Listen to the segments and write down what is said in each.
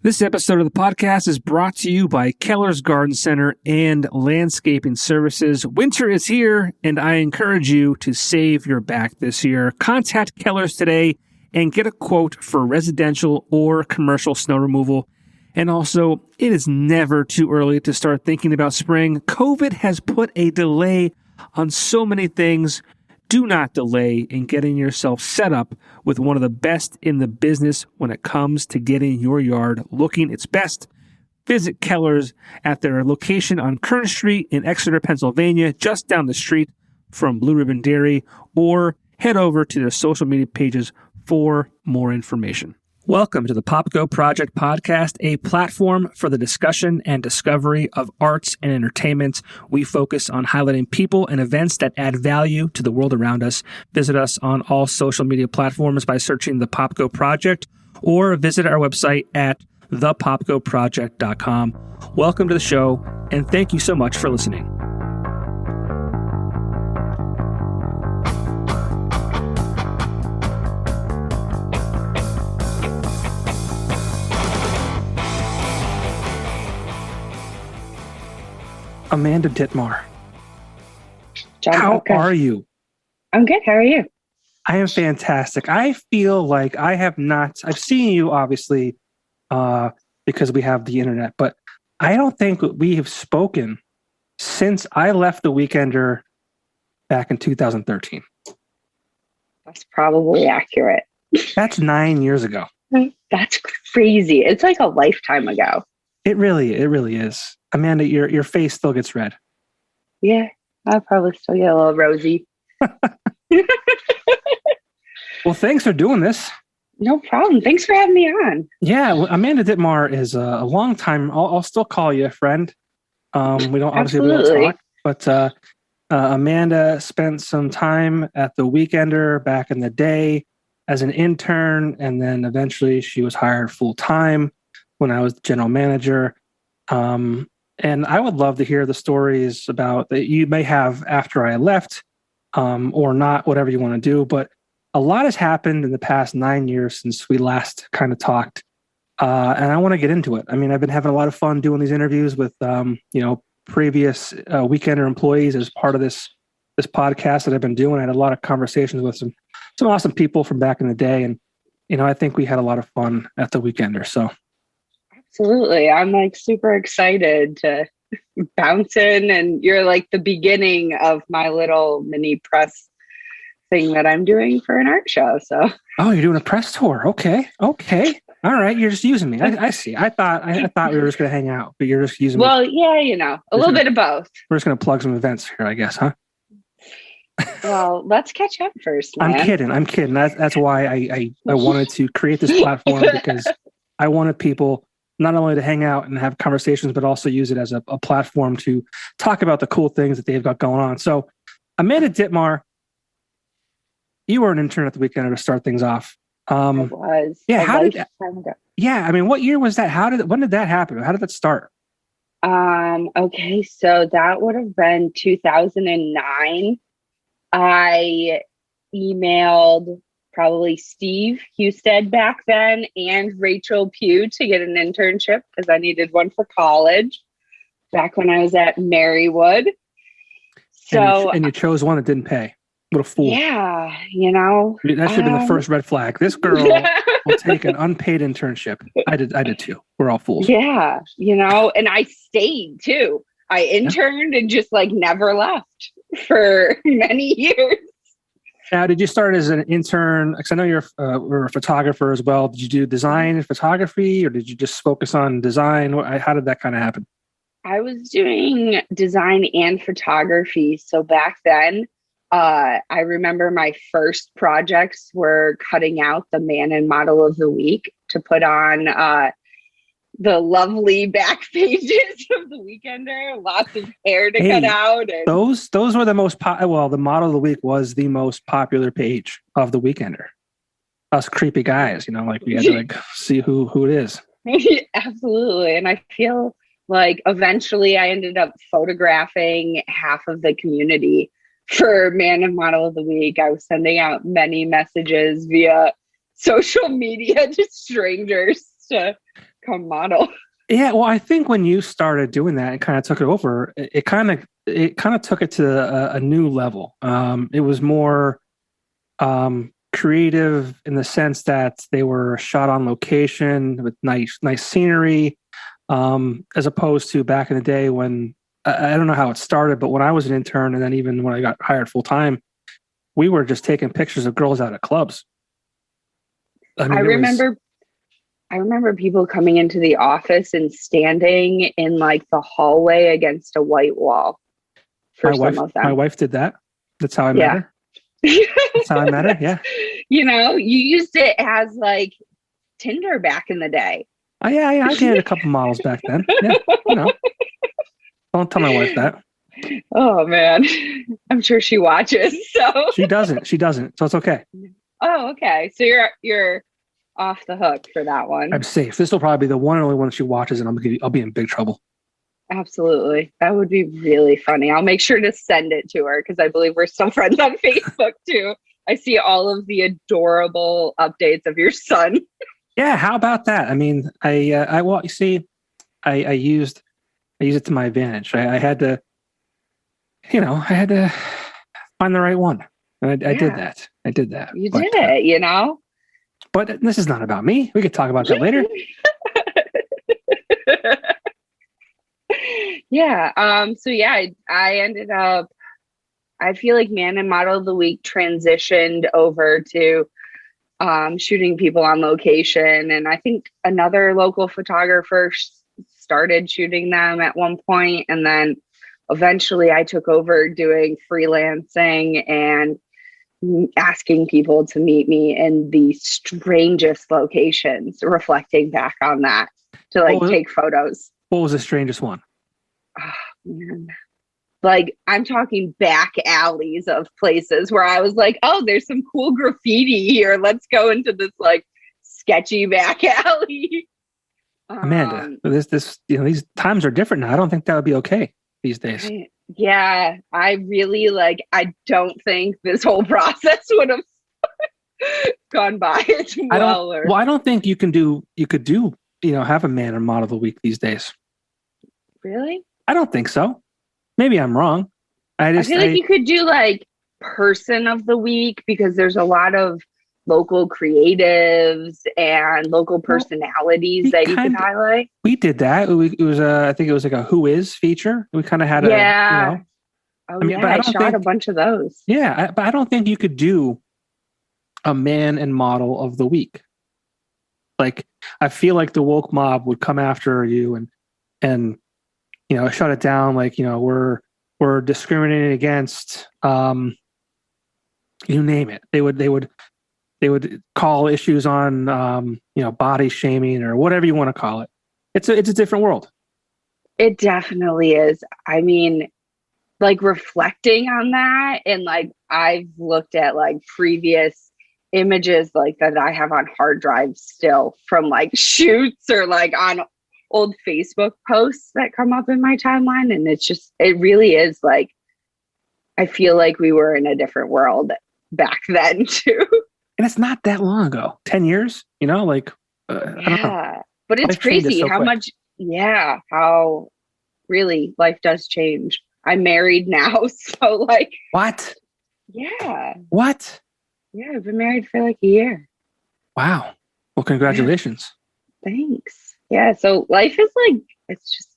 This episode of the podcast is brought to you by Keller's Garden Center and Landscaping Services. Winter is here, and I encourage you to save your back this year. Contact Keller's today and get a quote for residential or commercial snow removal. And also, it is never too early to start thinking about spring. COVID has put a delay on so many things. Do not delay in getting yourself set up with one of the best in the business when it comes to getting your yard looking its best. Visit Keller's at their location on Kern Street in Exeter, Pennsylvania, just down the street from Blue Ribbon Dairy, or head over to their social media pages for more information. Welcome to the Popko Project podcast, a platform for the discussion and discovery of arts and entertainment. We focus on highlighting people and events that add value to the world around us. Visit us on all social media platforms by searching the Popko Project, or visit our website at thepopkoproject.com. Welcome to the show, and thank you so much for listening. Amanda Dittmar, how are you? I'm good. How are you? I am fantastic. I feel like I've seen you obviously because we have the internet, but I don't think we have spoken since I left the Weekender back in 2013. That's probably accurate. That's 9 years ago. That's crazy. It's like a lifetime ago. It really is. Amanda, your face still gets red. Yeah, I'll probably still get a little rosy. Well, thanks for doing this. No problem. Thanks for having me on. Yeah, well, Amanda Dittmar is a long time. I'll still call you a friend. We don't talk, but Amanda spent some time at the Weekender back in the day as an intern, and then eventually she was hired full time when I was the general manager. And I would love to hear the stories about that you may have after I left, or not, whatever you want to do. But a lot has happened in the past 9 years since we last kind of talked. And I want to get into it. I mean, I've been having a lot of fun doing these interviews with, previous Weekender employees as part of this podcast that I've been doing. I had a lot of conversations with some awesome people from back in the day. And, I think we had a lot of fun at the Weekender. So. Absolutely. I'm like super excited to bounce in, and you're like the beginning of my little mini press thing that I'm doing for an art show. So. Oh, you're doing a press tour. Okay. All right. You're just using me. I see. I thought we were just going to hang out, but you're just using me. Well, yeah, a little bit of both. We're just going to plug some events here, I guess, huh? Well, let's catch up first, man. I'm kidding. That's why I wanted to create this platform, because I wanted people not only to hang out and have conversations, but also use it as a platform to talk about the cool things that they've got going on. So, Amanda Dittmar, you were an intern at the Weekender to start things off. It was. Yeah. Yeah. I mean, what year was that? When did that happen? How did that start? Okay. So that would have been 2009. I emailed probably Steve Husted back then and Rachel Pugh to get an internship because I needed one for college back when I was at Marywood. So and you chose one that didn't pay. What a fool. Yeah, that should have been the first red flag. This girl will take an unpaid internship. I did too. We're all fools. Yeah, and I stayed too. I interned and just like never left for many years. Now, did you start as an intern? Because I know you're a photographer as well. Did you do design and photography, or did you just focus on design? How did that kind of happen? I was doing design and photography. So back then, I remember my first projects were cutting out the man and model of the week to put on the lovely back pages of the Weekender, lots of hair to cut out. And those were the most the model of the week was the most popular page of the Weekender. Us creepy guys, like we had to see who it is. Absolutely. And I feel like eventually I ended up photographing half of the community for Man and Model of the Week. I was sending out many messages via social media to strangers to come model. Yeah, well, I think when you started doing that and kind of took it over, it kind of took it to a new level. It was more creative in the sense that they were shot on location with nice scenery, as opposed to back in the day when I don't know how it started, but when I was an intern and then even when I got hired full time, we were just taking pictures of girls out at clubs. I mean, I remember people coming into the office and standing in like the hallway against a white wall for some of them. My wife did that. That's how I met Yeah. her. That's how I met her. Yeah. You know, you used it as like Tinder back in the day. Oh, yeah. I dated a couple models back then. Yeah. You know, don't tell my wife that. Oh man, I'm sure she watches. So She doesn't. So it's okay. oh, okay. So you're off the hook for that one. I'm safe. This will probably be the one and only one she watches, and I'll be in big trouble. Absolutely. That would be really funny. I'll make sure to send it to her because I believe we're still friends on Facebook too. I see all of the adorable updates of your son. Yeah, how about that? I mean, well, you see, I used it to my advantage. I had to find the right one. And I did that. You did it, you know? But this is not about me. We could talk about that later. Yeah. So yeah, I ended up, I feel like Man and Model of the Week transitioned over to shooting people on location. And I think another local photographer started shooting them at one point. And then eventually I took over doing freelancing and asking people to meet me in the strangest locations, reflecting back on that to like take photos. What was the strangest one? Oh, man. Like I'm talking back alleys of places where I was like, oh, there's some cool graffiti here. Let's go into this like sketchy back alley. Amanda, these times are different now. I don't think that would be okay these days. Yeah, I really I don't think this whole process would have gone by as well. I don't think you could do, have a Man and Model of the Week these days. Really? I don't think so. Maybe I'm wrong. I feel like you could do like Person of the Week because there's a lot of local creatives and local personalities that you could highlight. We did that. It was I think it was like a Who Is feature. We kind of had I shot a bunch of those. Yeah, but I don't think you could do a Man and Model of the Week. Like, I feel like the woke mob would come after you and shut it down. Like, we're discriminating against, you name it. They would call issues on, body shaming or whatever you want to call it. It's a different world. It definitely is. I mean, like reflecting on that and like I've looked at like previous images like that I have on hard drives still from like shoots or like on old Facebook posts that come up in my timeline. And it really is like, I feel like we were in a different world back then too. And it's not that long ago, 10 years, I don't know. But it's crazy how much, how really life does change. I'm married now. So like. What? Yeah. What? Yeah. I've been married for like a year. Wow. Well, congratulations. Yeah. Thanks. Yeah. So life is like, it's just,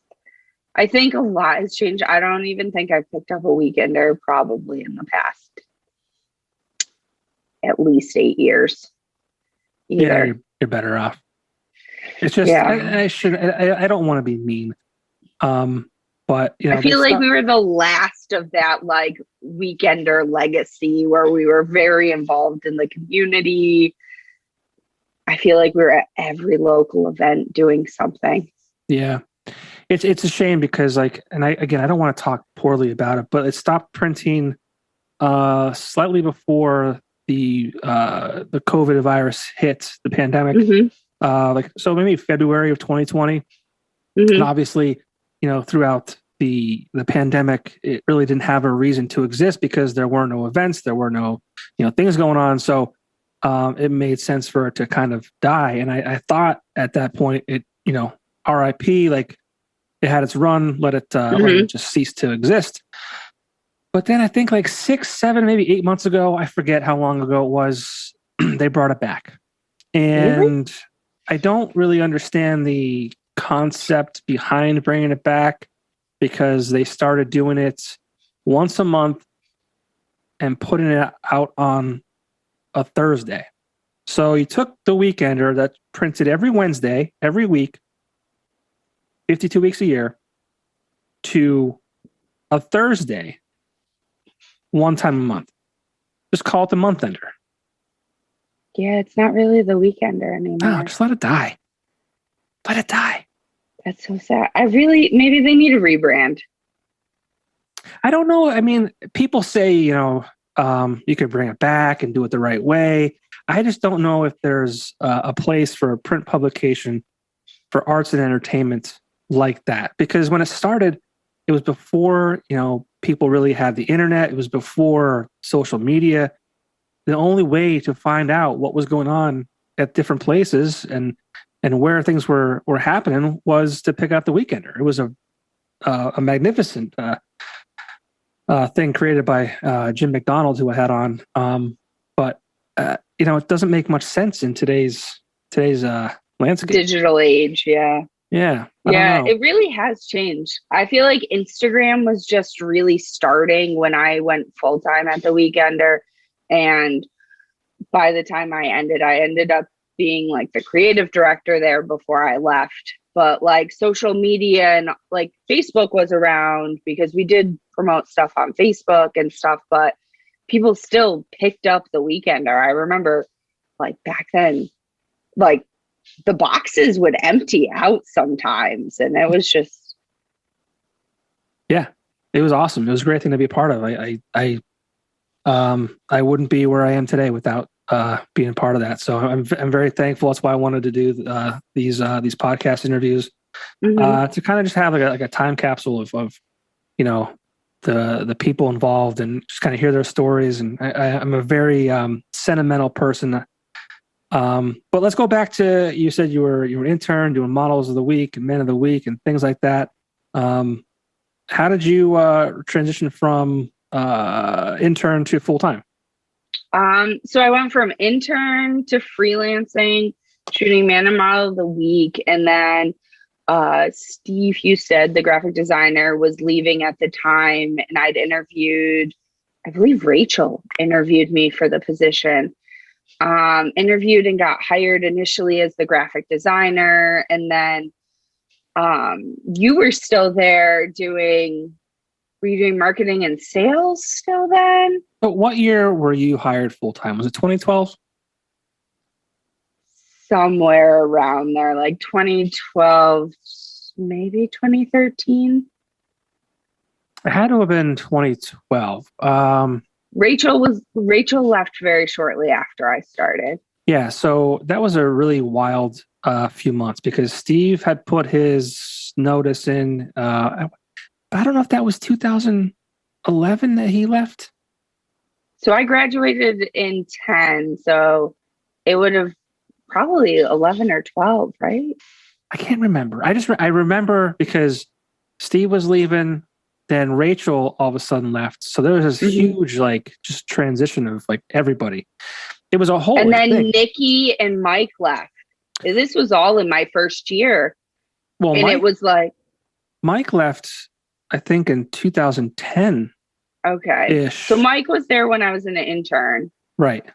I think a lot has changed. I don't even think I've picked up a weekender probably in the past at least 8 years. Either. Yeah, you're better off. It's just, I don't want to be mean. But I feel like we were the last of that like weekender legacy where we were very involved in the community. I feel like we were at every local event doing something. Yeah. It's a shame because and I don't want to talk poorly about it, but it stopped printing slightly before the COVID virus hit, the pandemic. Mm-hmm. So maybe February of 2020. Mm-hmm. And obviously, throughout the pandemic, it really didn't have a reason to exist because there were no events, there were no, things going on. So it made sense for it to kind of die. And I thought at that point RIP, like it had its run, let it just cease to exist. But then I think like 6, 7, maybe 8 months ago, I forget how long ago it was, they brought it back. And Really? I don't really understand the concept behind bringing it back, because they started doing it once a month and putting it out on a Thursday. So you took the Weekender that printed every Wednesday, every week, 52 weeks a year, to a Thursday, one time a month. Just call it the month ender. Yeah, it's not really the Weekender anymore. Oh, just let it die. Let it die. That's so sad. Maybe they need a rebrand. I don't know. I mean, people say, you could bring it back and do it the right way. I just don't know if there's a place for a print publication for arts and entertainment like that. Because when it started, it was before, people really had the internet. It was before social media. The only way to find out what was going on at different places and where things were happening was to pick up the Weekender. It was a magnificent thing created by Jim McDonald, who I had on. But it doesn't make much sense in today's landscape. Digital age, yeah. Yeah. Yeah, it really has changed. I feel like Instagram was just really starting when I went full time at the Weekender. And by the time I ended up being like the creative director there before I left. But like social media and like Facebook was around because we did promote stuff on Facebook and stuff, but people still picked up the Weekender. I remember like back then, like the boxes would empty out sometimes, and it was just, yeah, it was awesome. It was a great thing to be a part of. I wouldn't be where I am today without being a part of that. So I'm very thankful. That's why I wanted to do these podcast interviews to kind of just have like a time capsule of the people involved and just kind of hear their stories. And I'm a very sentimental person. But let's go back to, you said you were an intern doing models of the week and men of the week and things like that. How did you transition from intern to full time? So I went from intern to freelancing, shooting man and model of the week, and then Steve Husted, the graphic designer, was leaving at the time, and I'd interviewed, I believe Rachel interviewed me for the position. Interviewed and got hired initially as the graphic designer, and then you were still there were you doing marketing and sales still then? But what year were you hired full time? Was it 2012? Somewhere around there, like 2012, maybe 2013. It had to have been 2012. Rachel left very shortly after I started. Yeah, so that was a really wild few months because Steve had put his notice in. I don't know if that was 2011 that he left. So I graduated in 10, so it would have probably 11 or 12, right? I can't remember. I remember because Steve was leaving. Then Rachel all of a sudden left. So there was this huge, just transition of everybody. It was a whole And then thing. Nikki and Mike left. This was all in my first year. Well, and it was like Mike left, I think, in 2010. Okay. So Mike was there when I was an intern. Right.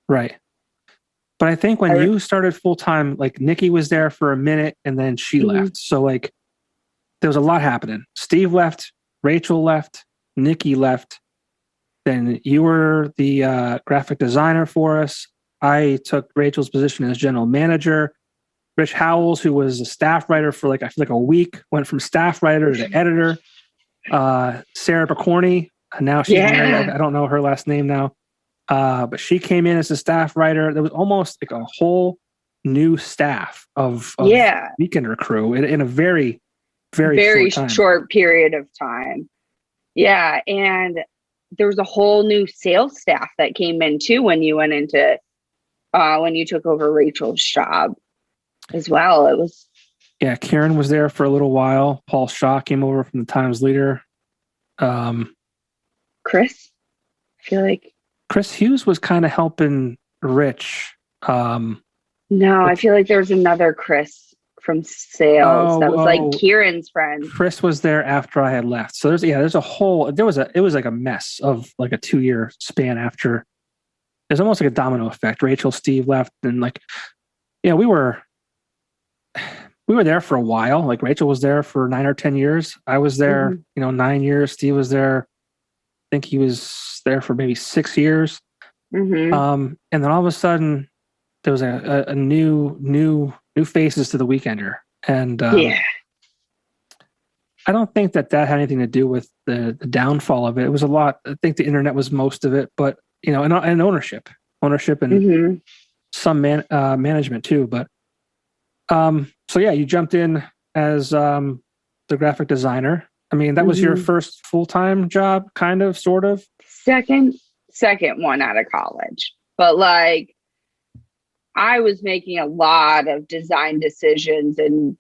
But I think when you started full time, Nikki was there for a minute and then she left. So there was a lot happening. Steve left. Rachel left, Nikki left, then you were the graphic designer for us. I took Rachel's position as general manager. Rich Howells, who was a staff writer for I feel like a week, went from staff writer to editor. Sarah Picorni, now she's married. I don't know her last name now, but she came in as a staff writer. There was almost a whole new staff of Weekender crew in a very short period of time. Yeah. And there was a whole new sales staff that came in too when you went into when you took over Rachel's job as well. It was Yeah, Karen was there for a little while. Paul Shaw came over from the Times Leader. Chris, I feel like Chris Hughes was kind of helping Rich. no, I feel like there was another Chris from sales that was like Kieran's friend. Chris was there after I had left. So there's a whole, it was like a mess of like a 2-year span after. There's almost like a domino effect. Rachel, Steve left, and like, we were there for a while. Like Rachel was there for 9 or 10 years. I was there, 9 years. Steve was there. I think he was there for maybe 6 years. And then all of a sudden there was a new faces to the Weekender. And I don't think that had anything to do with the downfall of it. It was a lot. I think the internet was most of it, but and ownership and some management too. But so yeah, you jumped in as the graphic designer. I mean, that was your first full-time job, kind of, sort of? Second one out of college. But like, I was making a lot of design decisions and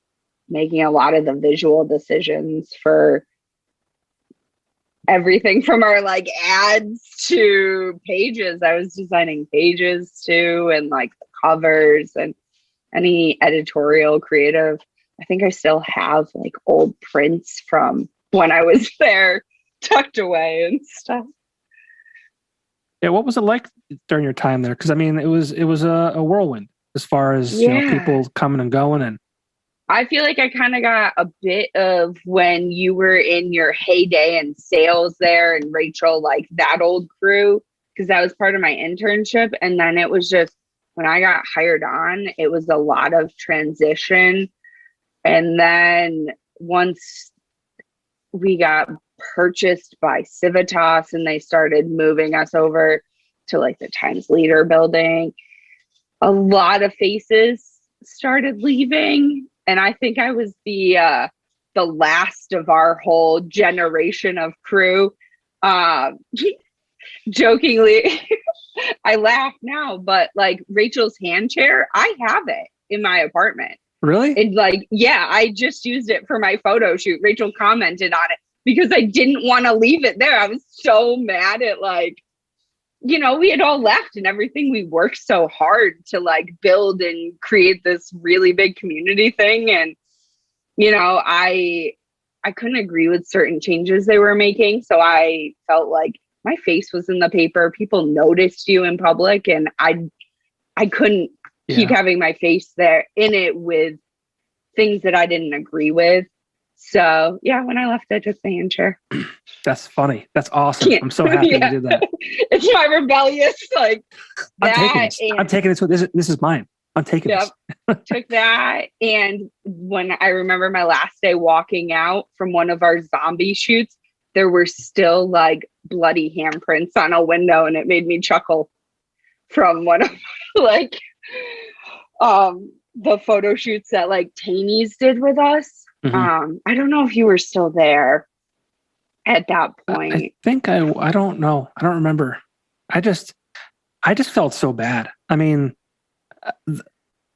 making a lot of the visual decisions for everything from our like ads to pages. I was designing pages too, and like the covers and any editorial creative. I think I still have like old prints from when I was there tucked away and stuff. Yeah, what was it like during your time there? Because I mean, it was a whirlwind as far as people coming and going. And I feel like I kind of got a bit of when you were in your heyday in sales there, and Rachel, like that old crew, because that was part of my internship. And then it was just when I got hired on, it was a lot of transition. And then once we got purchased by Civitas and they started moving us over to like the Times Leader building, a lot of faces started leaving. And I think I was the last of our whole generation of crew. Jokingly, I laugh now, but like Rachel's hand chair, I have it in my apartment. Really? It's like, yeah, I just used it for my photo shoot. Rachel commented on it because I didn't want to leave it there. I was so mad at like, we had all left and everything. We worked so hard to like build and create this really big community thing. And, I couldn't agree with certain changes they were making. So I felt like my face was in the paper. People noticed you in public, and I couldn't keep having my face there in it with things that I didn't agree with. So yeah, when I left, I took the hand chair. That's funny. That's awesome. I'm so happy you did that. It's my rebellious, like I'm taking this. This is mine. I'm taking this. Took that. And when I remember my last day walking out from one of our zombie shoots, there were still like bloody handprints on a window, and it made me chuckle from one of like the photo shoots that like Taney's did with us. I don't know if you were still there at that point. I think I don't know. I don't remember. I just felt so bad. I mean,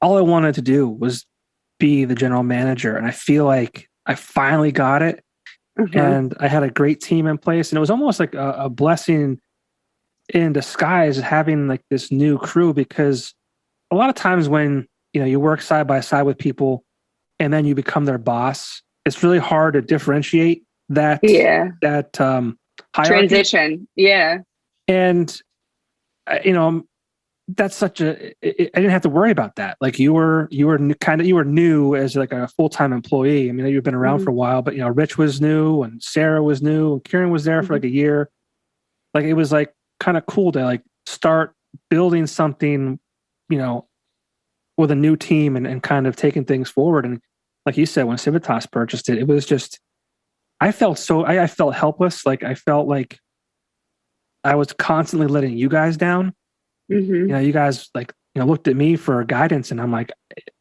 all I wanted to do was be the general manager, and I feel like I finally got it. And I had a great team in place, and it was almost like a blessing in disguise having like this new crew, because a lot of times when you work side by side with people and then you become their boss, it's really hard to differentiate that hierarchy. Transition. Yeah. And that's such I didn't have to worry about that. Like you were new as like a full-time employee. I mean, you've been around for a while, but Rich was new and Sarah was new and Kieran was there for like a year. Like it was like kind of cool to like start building something, with a new team and kind of taking things forward. And like you said, when Civitas purchased it, it was just, I felt helpless. Like I felt like I was constantly letting you guys down. You guys like, looked at me for guidance, and I'm like,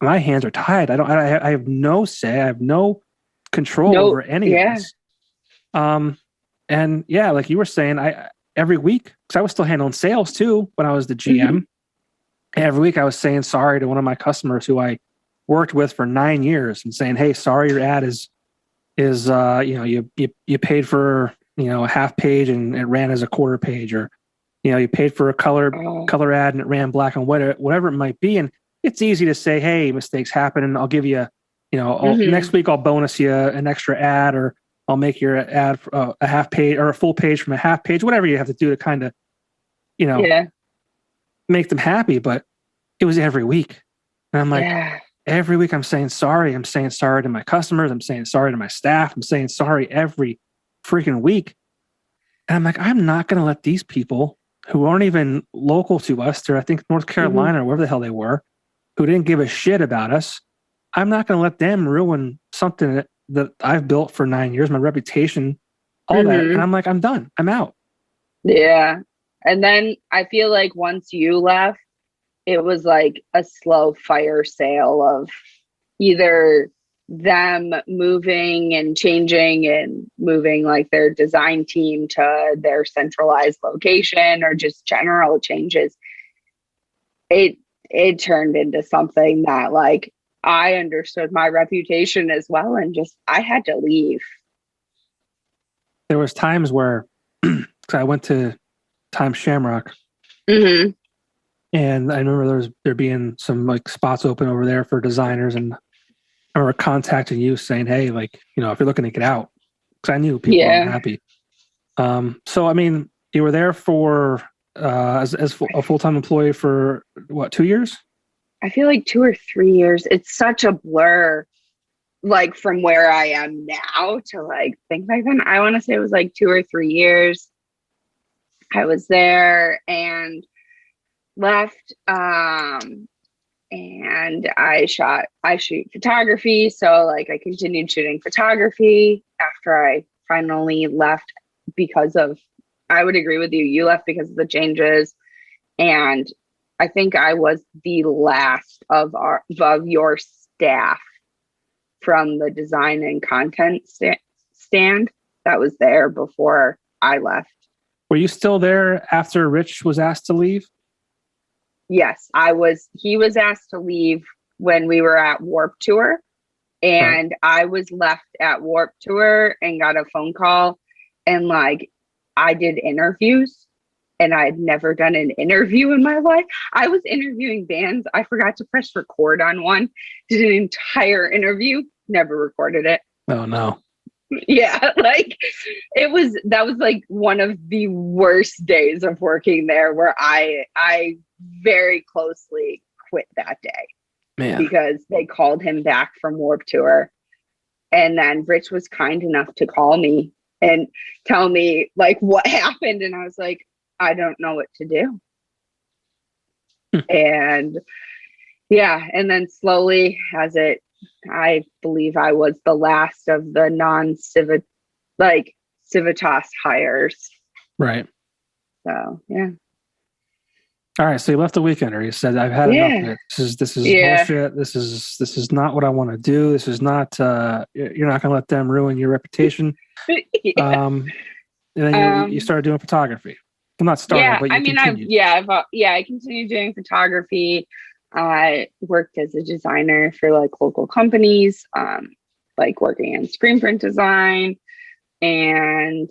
my hands are tied. I have no say. I have no control over any of this. And yeah, like you were saying, every week, because I was still handling sales too when I was the GM. Every week I was saying sorry to one of my customers who I worked with for 9 years and saying, "Hey, sorry, your ad is you paid for a half page and it ran as a quarter page, or you paid for a color ad and it ran black and white, whatever it might be." And it's easy to say, "Hey, mistakes happen, and I'll give you, next week I'll bonus you an extra ad, or I'll make your ad a half page or a full page from a half page," whatever you have to do to kind of, make them happy. But it was every week. And I'm like, every week I'm saying sorry. I'm saying sorry to my customers. I'm saying sorry to my staff. I'm saying sorry every freaking week. And I'm like, I'm not going to let these people who aren't even local to us, they're, I think, North Carolina or wherever the hell they were, who didn't give a shit about us. I'm not going to let them ruin something that I've built for 9 years, my reputation, all that. And I'm like, I'm done. I'm out. Yeah. And then I feel like once you left, it was like a slow fire sale of either them moving and changing and moving like their design team to their centralized location, or just general changes. It turned into something that, like, I understood my reputation as well, and just I had to leave. There was times where I went to Times Shamrock, and I remember there being some like spots open over there for designers, and I remember contacting you saying, "Hey, like, if you're looking to get out," because I knew people weren't happy. So I mean, you were there for as a full-time employee for what, 2 years? I feel like 2 or 3 years. It's such a blur, like from where I am now to like think back then. I want to say it was like 2 or 3 years. I was there and left. And I shoot photography. So like I continued shooting photography after I finally left, because of, I would agree with you. You left because of the changes. And I think I was the last of your staff from the design and content stand that was there before I left. Were you still there after Rich was asked to leave? Yes, I was. He was asked to leave when we were at Warp Tour, and I was left at Warp Tour and got a phone call, and like I did interviews, and I had never done an interview in my life. I was interviewing bands. I forgot to press record on one, did an entire interview, never recorded it. Oh no. Yeah, like that was like one of the worst days of working there, where I very closely quit that day. Man. Because they called him back from Warp Tour, and then Rich was kind enough to call me and tell me like what happened, and I was like, I don't know what to do. And yeah, and then slowly, I believe I was the last of the Civitas hires. Right. So yeah. All right. So you left the Weekender. You said, "I've had enough of it. This is bullshit. This is not what I want to do. This is not. You're not going to let them ruin your reputation." And then you started doing photography. Well, not started, but you continued. I continued doing photography. I worked as a designer for like local companies, like working in screen print design, and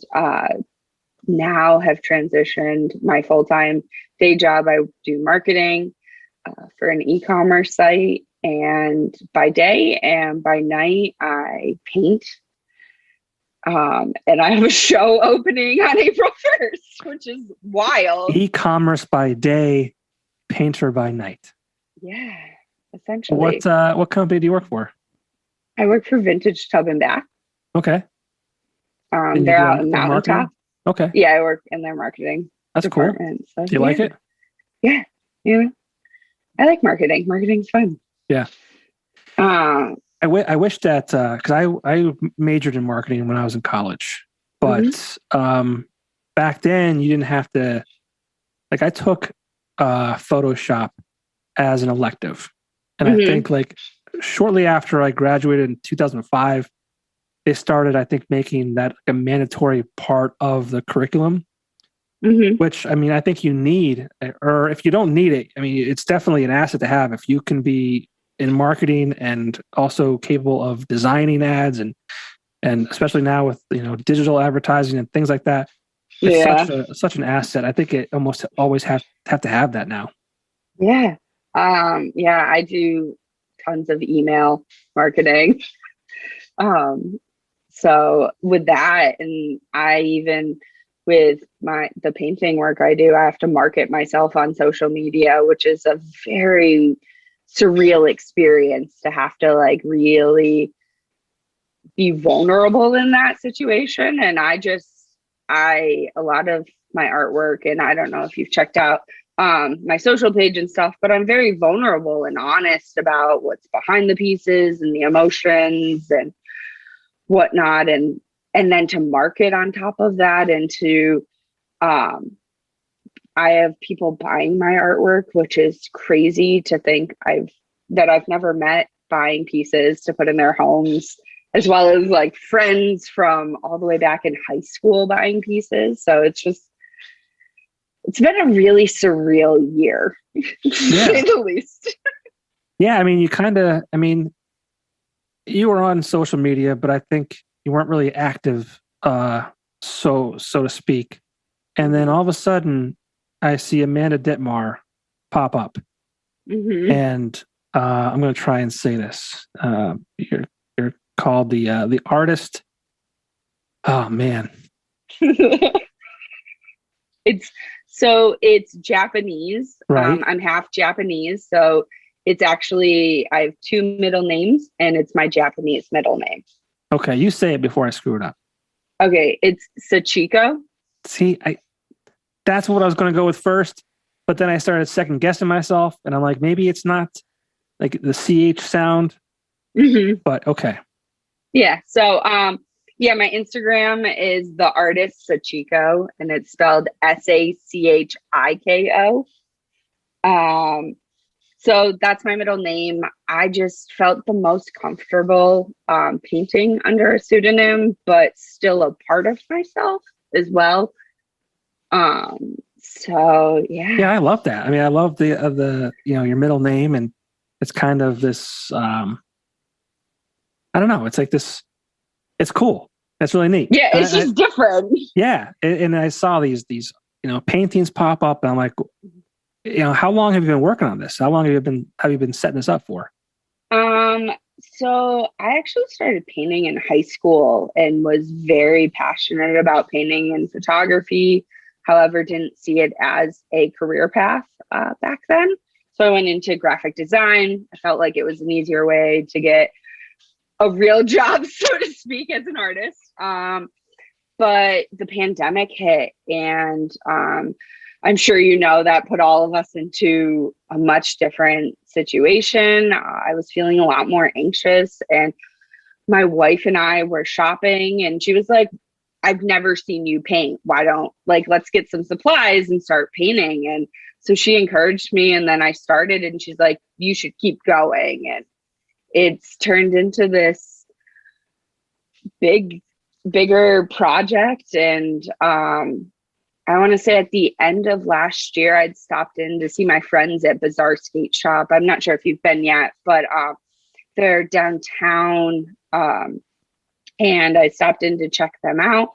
now have transitioned my full-time day job. I do marketing for an e-commerce site, and by day and by night I paint. And I have a show opening on April 1st, which is wild. E-commerce by day, painter by night. Yeah, essentially. What company do you work for? I work for Vintage Tub and Bath. Okay. They're out in Mountaintop. Okay. Yeah, I work in their marketing. That's cool. So, do you like it? Yeah. Yeah. I like marketing. Marketing's fun. Yeah. I wish that, because I majored in marketing when I was in college, but back then you didn't have to, like, I took Photoshop as an elective. And I think like shortly after I graduated in 2005, they started, I think, making that a mandatory part of the curriculum, which, I mean, I think you need, or if you don't need it, I mean, it's definitely an asset to have if you can be in marketing and also capable of designing ads and especially now with digital advertising and things like that. It's such an asset. I think it almost always have to have that now. Yeah. I do tons of email marketing. So with that, and I even with the painting work I do, I have to market myself on social media, which is a very surreal experience to have to like really be vulnerable in that situation. And a lot of my artwork, and I don't know if you've checked out my social page and stuff, but I'm very vulnerable and honest about what's behind the pieces and the emotions and whatnot. And then to market on top of that, and to I have people buying my artwork, which is crazy to think I've never met, buying pieces to put in their homes, as well as like friends from all the way back in high school buying pieces. So it's been a really surreal year, to say the least. Yeah, you were on social media, but I think you weren't really active, so to speak. And then all of a sudden, I see Amanda Dittmar pop up, and I'm going to try and say this. You're called the artist. Oh man, it's Japanese. Right. I'm half Japanese, so it's actually I have two middle names, and it's my Japanese middle name. Okay, you say it before I screw it up. Okay, it's Sachiko. See, that's what I was going to go with first, but then I started second guessing myself, and I'm like, maybe it's not like the CH sound, but okay. Yeah. So, my Instagram is the Artist Sachiko, and it's spelled Sachiko. So that's my middle name. I just felt the most comfortable painting under a pseudonym, but still a part of myself as well. So yeah. Yeah, I love that. I mean, I love the your middle name, and it's kind of this. I don't know. It's like this. It's cool. That's really neat. Yeah, it's just different. Yeah, and I saw these paintings pop up, and I'm like, how long have you been working on this? How long have you been setting this up for? So I actually started painting in high school and was very passionate about painting and photography. However, didn't see it as a career path back then. So I went into graphic design. I felt like it was an easier way to get a real job, so to speak, as an artist. But the pandemic hit, and I'm sure that put all of us into a much different situation. I was feeling a lot more anxious, and my wife and I were shopping, and she was like, I've never seen you paint. Why don't let's get some supplies and start painting. And so she encouraged me, and then I started, and she's like, you should keep going. And it's turned into this bigger project. And I want to say at the end of last year, I'd stopped in to see my friends at Bazaar Skate Shop. I'm not sure if you've been yet, but they're downtown. And I stopped in to check them out,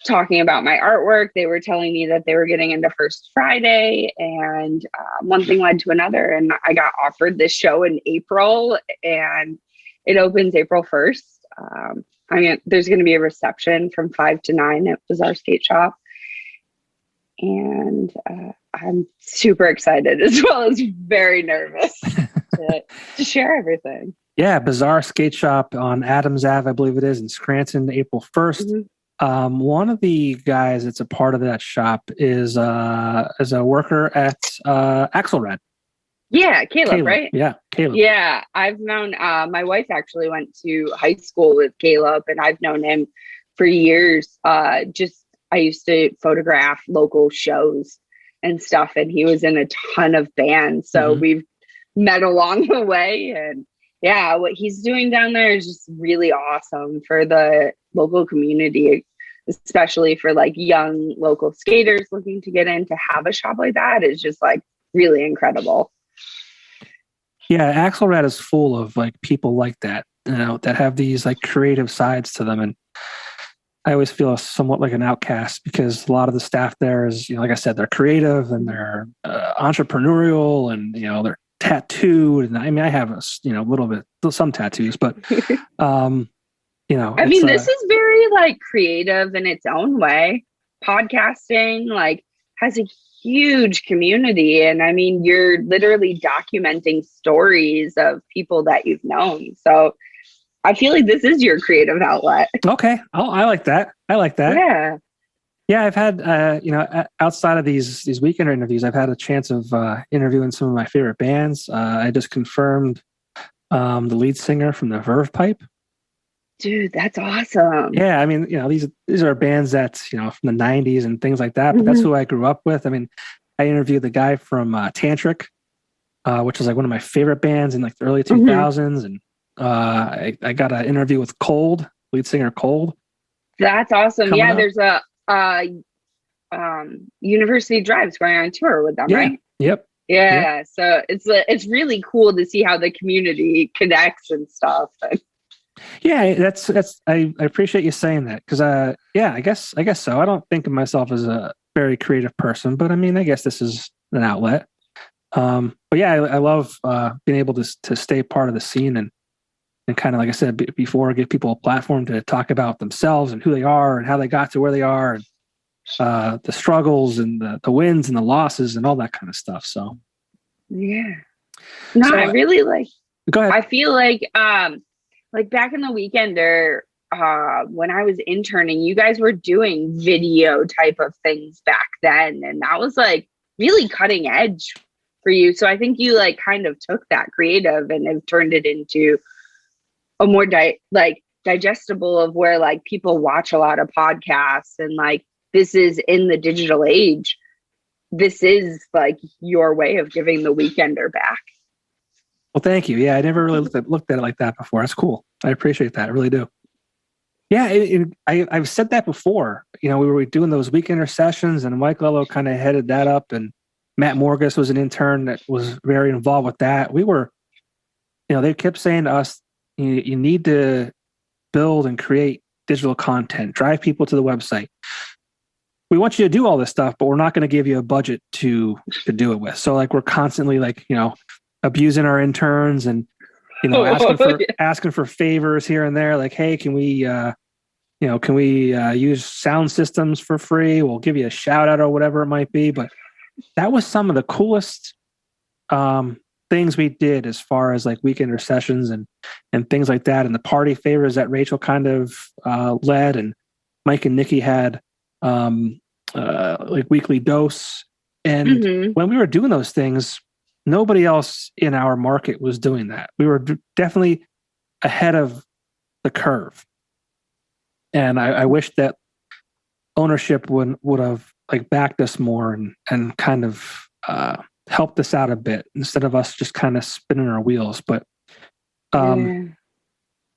talking about my artwork. They were telling me that they were getting into First Friday, and one thing led to another. And I got offered this show in April, and it opens April 1st. There's going to be a reception from 5 to 9 at Bazaar Skate Shop. And I'm super excited, as well as very nervous to share everything. Yeah, Bazaar Skate Shop on Adams Ave, I believe it is, in Scranton, April 1st. One of the guys that's a part of that shop is a worker at Axelrad. Yeah, Caleb, right? Yeah, Caleb. Yeah, I've known, my wife actually went to high school with Caleb, and I've known him for years. I used to photograph local shows and stuff, and he was in a ton of bands. So we've met along the way, and yeah, what he's doing down there is just really awesome for the local community, especially for young local skaters looking to get in. To have a shop like that is just really incredible. Yeah, Axelrad is full of like people like that, that have these like creative sides to them. And I always feel somewhat like an outcast because a lot of the staff there is, like I said, they're creative and they're entrepreneurial, and they're tattooed. And I mean, I have a little bit, some tattoos, but I mean, this is very like creative in its own way. Podcasting like has a huge community, and I mean, you're literally documenting stories of people that you've known. So I feel like this is your creative outlet. Okay. Oh, I like that. Yeah. Yeah, I've had, outside of these weekend interviews, I've had a chance of interviewing some of my favorite bands. I just confirmed the lead singer from the Verve Pipe. Dude, that's awesome. Yeah, I mean, these are bands that's from the '90s and things like that. But that's who I grew up with. I mean, I interviewed the guy from Tantric, which is like one of my favorite bands in like the early 2000s, and I got an interview with Cold, lead singer Cold. That's awesome. Yeah, there's a University Drive's going on tour with them, right? Yep. Yeah. So it's really cool to see how the community connects and stuff. Yeah, that's I appreciate you saying that, because I guess so. I don't think of myself as a very creative person, but I mean, I guess this is an outlet. But yeah, I love being able to stay part of the scene and kind of, like I said before, give people a platform to talk about themselves and who they are and how they got to where they are, and the struggles and the wins and the losses and all that kind of stuff. So yeah, no, I really like. Go ahead. I feel like back in the Weekender, when I was interning, you guys were doing video type of things back then, and that was like really cutting edge for you. So I think you like kind of took that creative and have turned it into a more digestible of where like people watch a lot of podcasts, and like this is in the digital age. This is like your way of giving the Weekender back. Well, thank you. Yeah, I never really looked at it like that before. That's cool. I appreciate that. I really do. Yeah, I've said that before. We were doing those Weekender sessions, and Mike Lello kind of headed that up, and Matt Morgus was an intern that was very involved with that. We were, they kept saying to us, you need to build and create digital content, drive people to the website. We want you to do all this stuff, but we're not going to give you a budget to do it with. So like we're constantly like, abusing our interns and, asking for favors here and there. Like, hey, can we use sound systems for free? We'll give you a shout out or whatever it might be. But that was some of the coolest things we did as far as like Weekender sessions and things like that. And the party favors that Rachel kind of led, and Mike and Nikki had like weekly dose. And when we were doing those things, nobody else in our market was doing that. We were definitely ahead of the curve. And I wish that ownership would have like backed us more and kind of helped us out a bit instead of us just kind of spinning our wheels. But and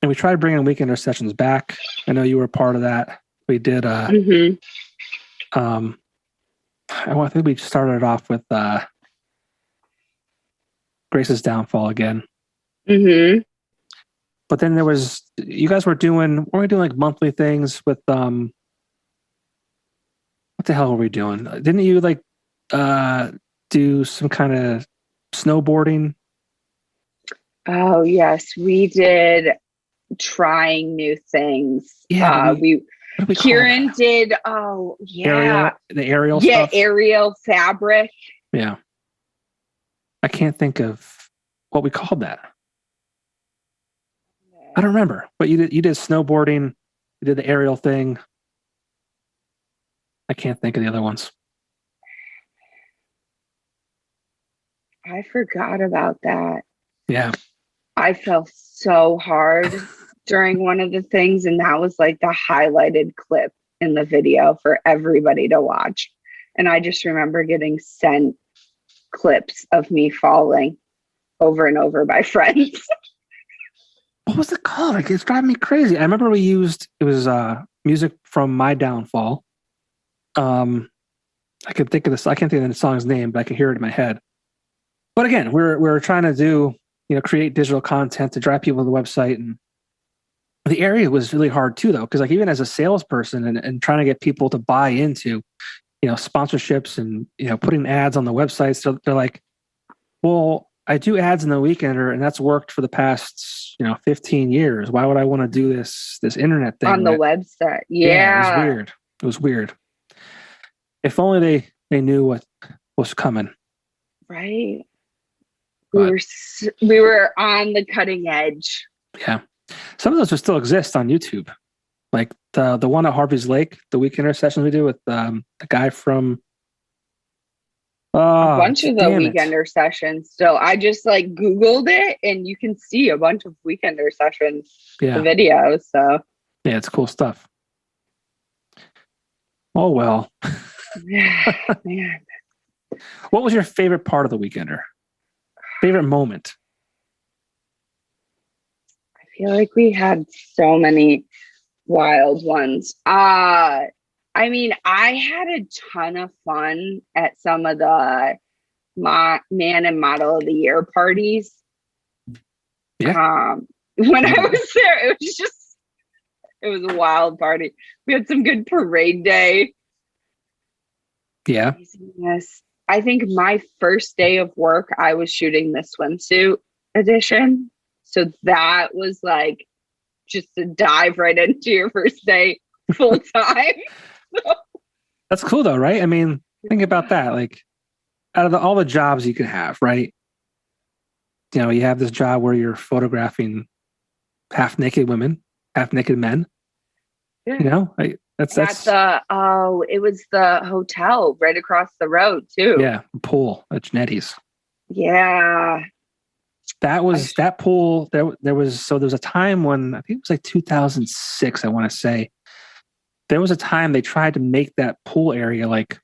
we tried bringing Weekender sessions back. I know you were part of that. We did. I think we started off with Grace's Downfall again. But then you guys were doing like monthly things with what the hell were we doing? Didn't you like do some kind of snowboarding? Oh yes, we did. Trying new things. Yeah, Kieran did. Oh yeah, the aerial stuff. Yeah, aerial fabric. Yeah, I can't think of what we called that. I don't remember, but you did snowboarding. You did the aerial thing. I can't think of the other ones. I forgot about that. Yeah. I fell so hard during one of the things, and that was like the highlighted clip in the video for everybody to watch. And I just remember getting sent clips of me falling over and over by friends. What was it called? Like, it's driving me crazy. I remember it was music from My Downfall. I could think of this. I can't think of the song's name, but I can hear it in my head. But again, we're trying to do, create digital content to drive people to the website. And the area was really hard too, though, because like even as a salesperson and trying to get people to buy into, sponsorships and, putting ads on the website. So they're like, well, I do ads in the Weekender and that's worked for the past, 15 years. Why would I want to do this internet thing on the website? Yeah, it was weird. If only they knew what was coming. Right. But, we were on the cutting edge. Yeah. Some of those will still exist on YouTube. Like the one at Harvey's Lake, the Weekender sessions we do with the guy from a bunch of the Weekender sessions still. I just like Googled it and you can see a bunch of Weekender sessions, the videos. So yeah, it's cool stuff. Oh well. Man. What was your favorite part of the Weekender? Favorite moment? I feel like we had so many wild ones. I had a ton of fun at some of the man and model of the year parties. Yeah. When I was there, it was a wild party. We had some good parade day. Yeah. Yes. I think my first day of work, I was shooting the swimsuit edition. So that was like just to dive right into your first day full time. That's cool though, right? I mean, think about that. Like out of all the jobs you can have, right? You have this job where you're photographing half naked women, half naked men. Yeah. That's it was the hotel right across the road too. Yeah, pool at Genetti's. Yeah. That pool. There was a time when I think it was like 2006. I want to say there was a time they tried to make that pool area like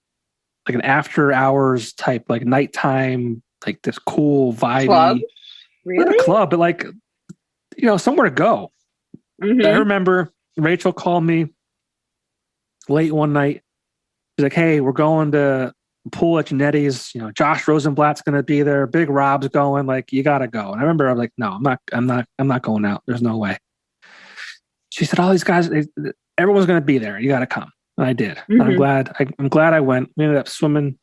an after hours type, like nighttime, like this cool vibey club. Really? Not a club, but like somewhere to go. Mm-hmm. I remember Rachel called me late one night. She's like, "Hey, we're going to pool at Genetti's. Josh Rosenblatt's going to be there. Big Rob's going. Like, you got to go." And I remember I was like, "No, I'm not going out. There's no way." She said, "All these guys, everyone's going to be there. You got to come." And I did. Mm-hmm. I'm glad I went. We ended up swimming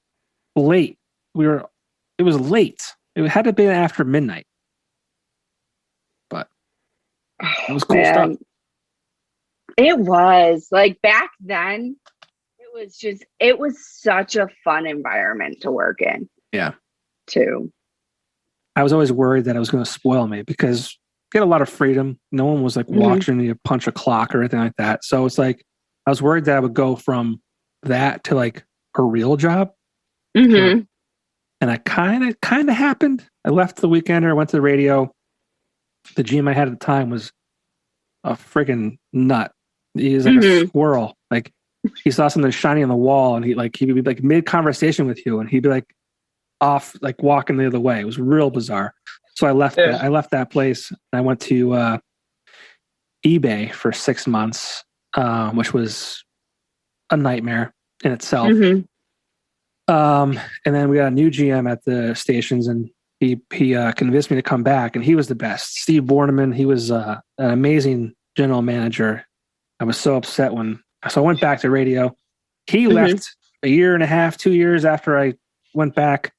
late. It was late. It had to be after midnight, but it was cool stuff. It was like back then. It was such a fun environment to work in. Yeah. Too. I was always worried that it was going to spoil me because you get a lot of freedom. No one was like watching you punch a clock or anything like that. So it's like, I was worried that I would go from that to like a real job. Mm-hmm. And I kind of happened. I left the Weekender. I went to the radio. The GM I had at the time was a friggin' nut. He was like a squirrel. Like he saw something shiny on the wall and he'd be like mid conversation with you and he'd be like off, like walking the other way. It was real bizarre. So I left that place. I went to eBay for 6 months, which was a nightmare in itself. Mm-hmm. And then we got a new GM at the stations and he convinced me to come back and he was the best. Steve Borneman, he was an amazing general manager. I was so upset so I went back to radio. He left a year and a half, 2 years after I went back.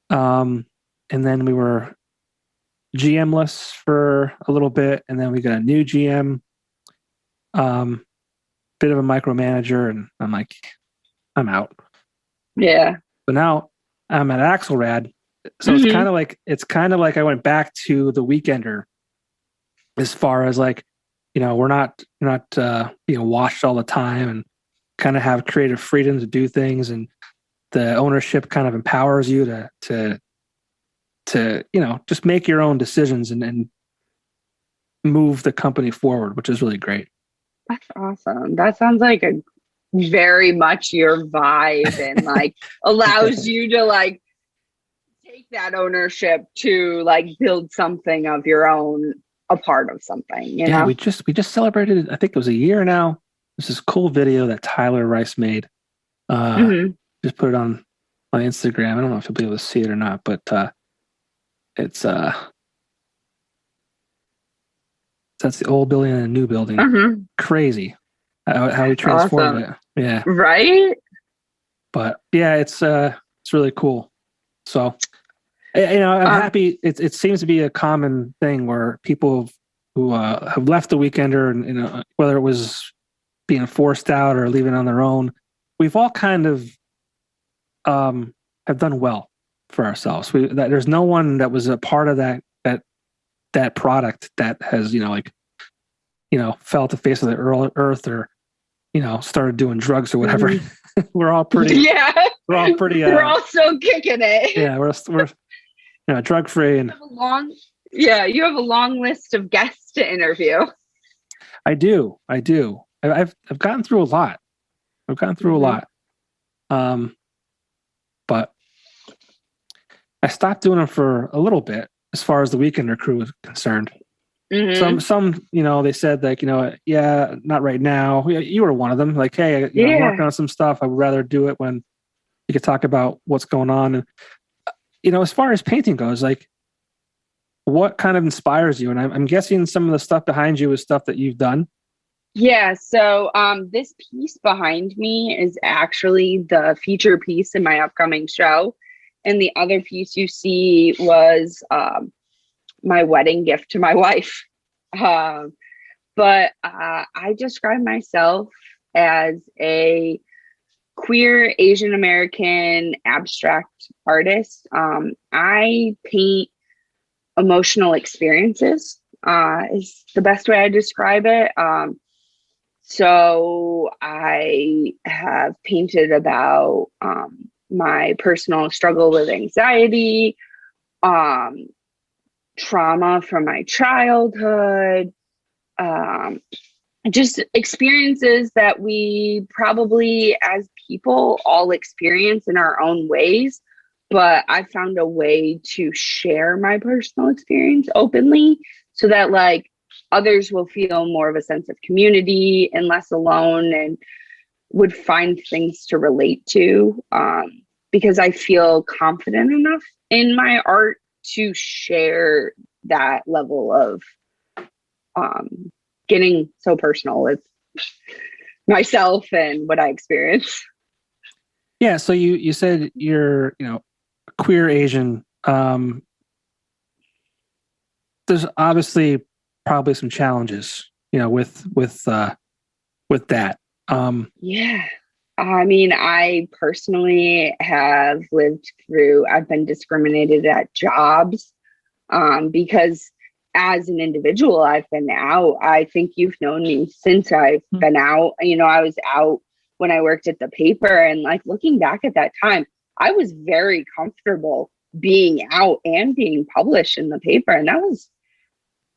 And then we were GM-less for a little bit. And then we got a new GM, bit of a micromanager. And I'm like, I'm out. Yeah. But now I'm at Axelrad. So it's kind of like I went back to the Weekender as far as like, we're not watched all the time and kind of have creative freedom to do things. And the ownership kind of empowers you to just make your own decisions and move the company forward, which is really great. That's awesome. That sounds like a very much your vibe and like allows you to like take that ownership to like build something of your own, a part of something. You know? We just celebrated, I think it was a year now. There's this cool video that Tyler Rice made. Just put it on Instagram. I don't know if you'll be able to see it or not, but it's That's the old building and the new building. Mm-hmm. Crazy how we transformed it. Yeah. Right. But yeah, it's really cool. So, I'm happy. It seems to be a common thing where people who have left the Weekender, and whether it was being forced out or leaving on their own, we've all kind of have done well for ourselves. There's no one that was a part of that product that has fell at the face of the earth or started doing drugs or whatever. Mm-hmm. We're all pretty. We're all pretty. We're all still kicking it. Yeah, we're drug free and. You have a long list of guests to interview. I do. I've gotten through a lot. But I stopped doing them for a little bit as far as the Weekender crew is concerned. Mm-hmm. Some, they said like, yeah, not right now. You were one of them. Like, hey, I'm working on some stuff. I would rather do it when you could talk about what's going on. And, as far as painting goes, like, what kind of inspires you? And I'm guessing some of the stuff behind you is stuff that you've done. Yeah. So this piece behind me is actually the feature piece in my upcoming show. And the other piece you see was my wedding gift to my wife. But I describe myself as a queer Asian American abstract artist. I paint emotional experiences is the best way I describe it. So I have painted about my personal struggle with anxiety, trauma from my childhood, just experiences that we probably as people all experience in our own ways. But I found a way to share my personal experience openly so that like others will feel more of a sense of community and less alone and would find things to relate to, because I feel confident enough in my art to share that level of getting so personal with myself and what I experience. Yeah. So you said you're, queer Asian. There's obviously probably some challenges, with that. Yeah. I mean, I personally have I've been discriminated at jobs, because as an individual, I've been out. I think you've known me since I've been out. I was out when I worked at the paper, and like looking back at that time, I was very comfortable being out and being published in the paper. And that was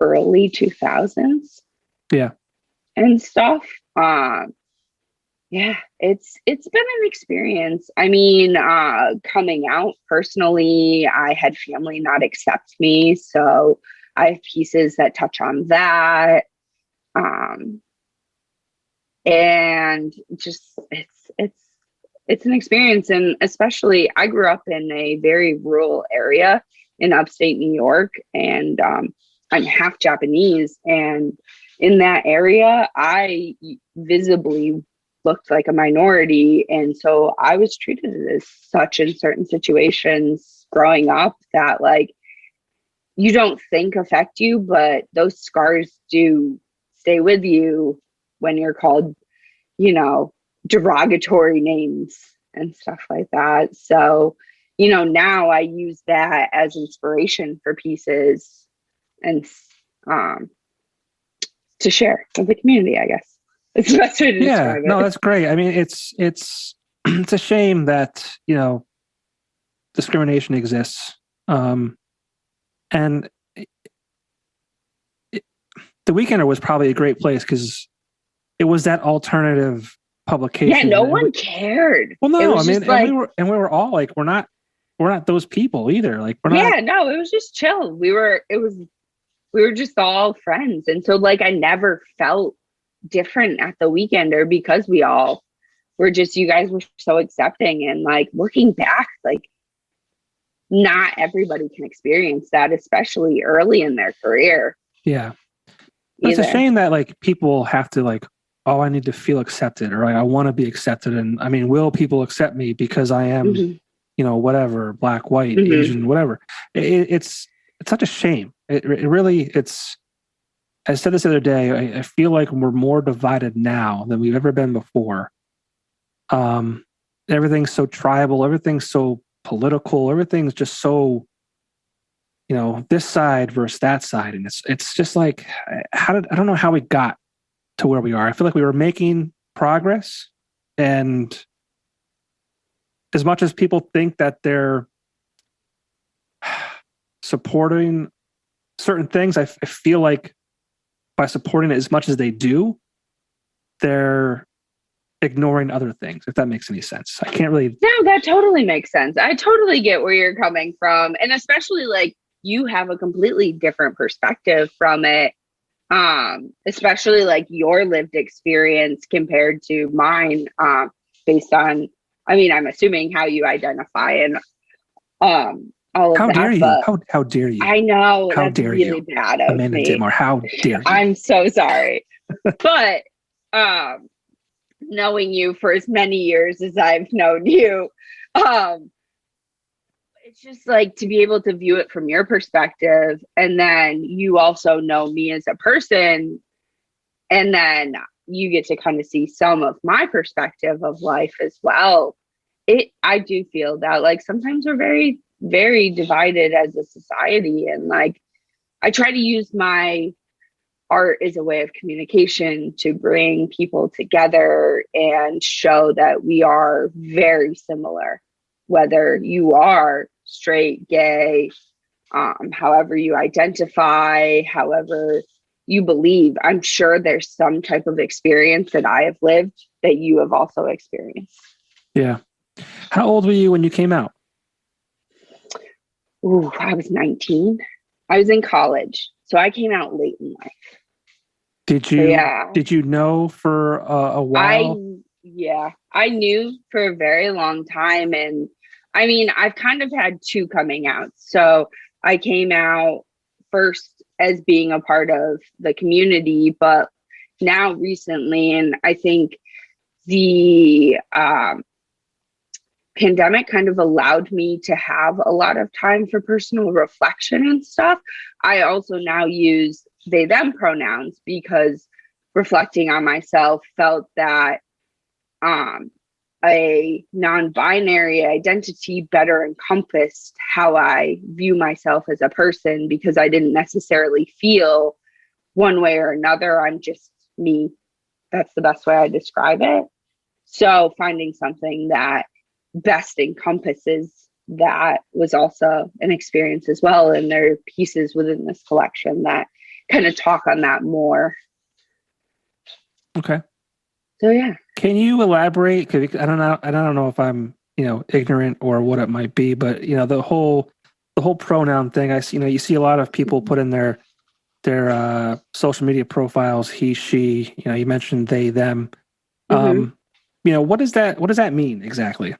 early 2000s. Yeah. And stuff. Yeah, it's been an experience. I mean, coming out personally, I had family not accept me. So I have pieces that touch on that. And just it's an experience. And especially I grew up in a very rural area in upstate New York, and I'm half Japanese. And in that area, I visibly looked like a minority. And so I was treated as such in certain situations growing up that like you don't think affect you, but those scars do stay with you when you're called, derogatory names and stuff like that. So, now I use that as inspiration for pieces and to share with the community, I guess. It's the best way to describe it. No, that's great. I mean, it's it's a shame that discrimination exists, and the Weekender was probably a great place because it was that alternative publication. Yeah, no one cared. Well, no, I mean, and we were all like, we're not those people either. Like, we're not. Yeah, no, it was just chill. We were just all friends, and so like I never felt different at the Weekender because we all were just, you guys were so accepting. And like looking back, like not everybody can experience that, especially early in their career. Yeah. It's a either. shame that like people have to like, oh, I need to feel accepted, or like, I want to be accepted. And I mean, will people accept me because I am, whatever, black, white, Asian, whatever. It's such a shame. It really, it's, I said this the other day, I feel like we're more divided now than we've ever been before. Everything's so tribal, everything's so political, everything's just so, this side versus that side. And it's just like, I don't know how we got to where we are. I feel like we were making progress, and as much as people think that they're supporting certain things, I feel like by supporting it as much as they do, they're ignoring other things, if that makes any sense. I can't really. No, that totally makes sense. I totally get where you're coming from. And especially like you have a completely different perspective from it. Especially like your lived experience compared to mine, based on, I mean, I'm assuming how you identify and all of How that. dare you? How dare you? I know how that's dare really you, bad of Amanda me. Dittmar? How dare you? I'm so sorry. But knowing you for as many years as I've known you, it's just like to be able to view it from your perspective, and then you also know me as a person, and then you get to kind of see some of my perspective of life as well. I do feel that like sometimes we're very, very divided as a society, and like I try to use my art as a way of communication to bring people together and show that we are very similar, whether you are straight, gay, however you identify, however you believe. I'm sure there's some type of experience that I have lived that you have also experienced. Yeah. How old were you when you came out? Ooh, I was 19. I was in college, so I came out late in life. Did you know for a while? I knew for a very long time. And I mean, I've kind of had two coming out. So I came out first as being a part of the community, but now recently, and I think the pandemic kind of allowed me to have a lot of time for personal reflection and stuff. I also now use they, them pronouns because reflecting on myself felt that a non-binary identity better encompassed how I view myself as a person, because I didn't necessarily feel one way or another. I'm just me. That's the best way I describe it. So finding something that best encompasses that was also an experience as well. And there are pieces within this collection that kind of talk on that more. Okay. So yeah. Can you elaborate? Cause I don't know if I'm, ignorant or what it might be, but the whole pronoun thing, you see a lot of people put in their social media profiles, he, she, you mentioned they, them. What does that mean exactly?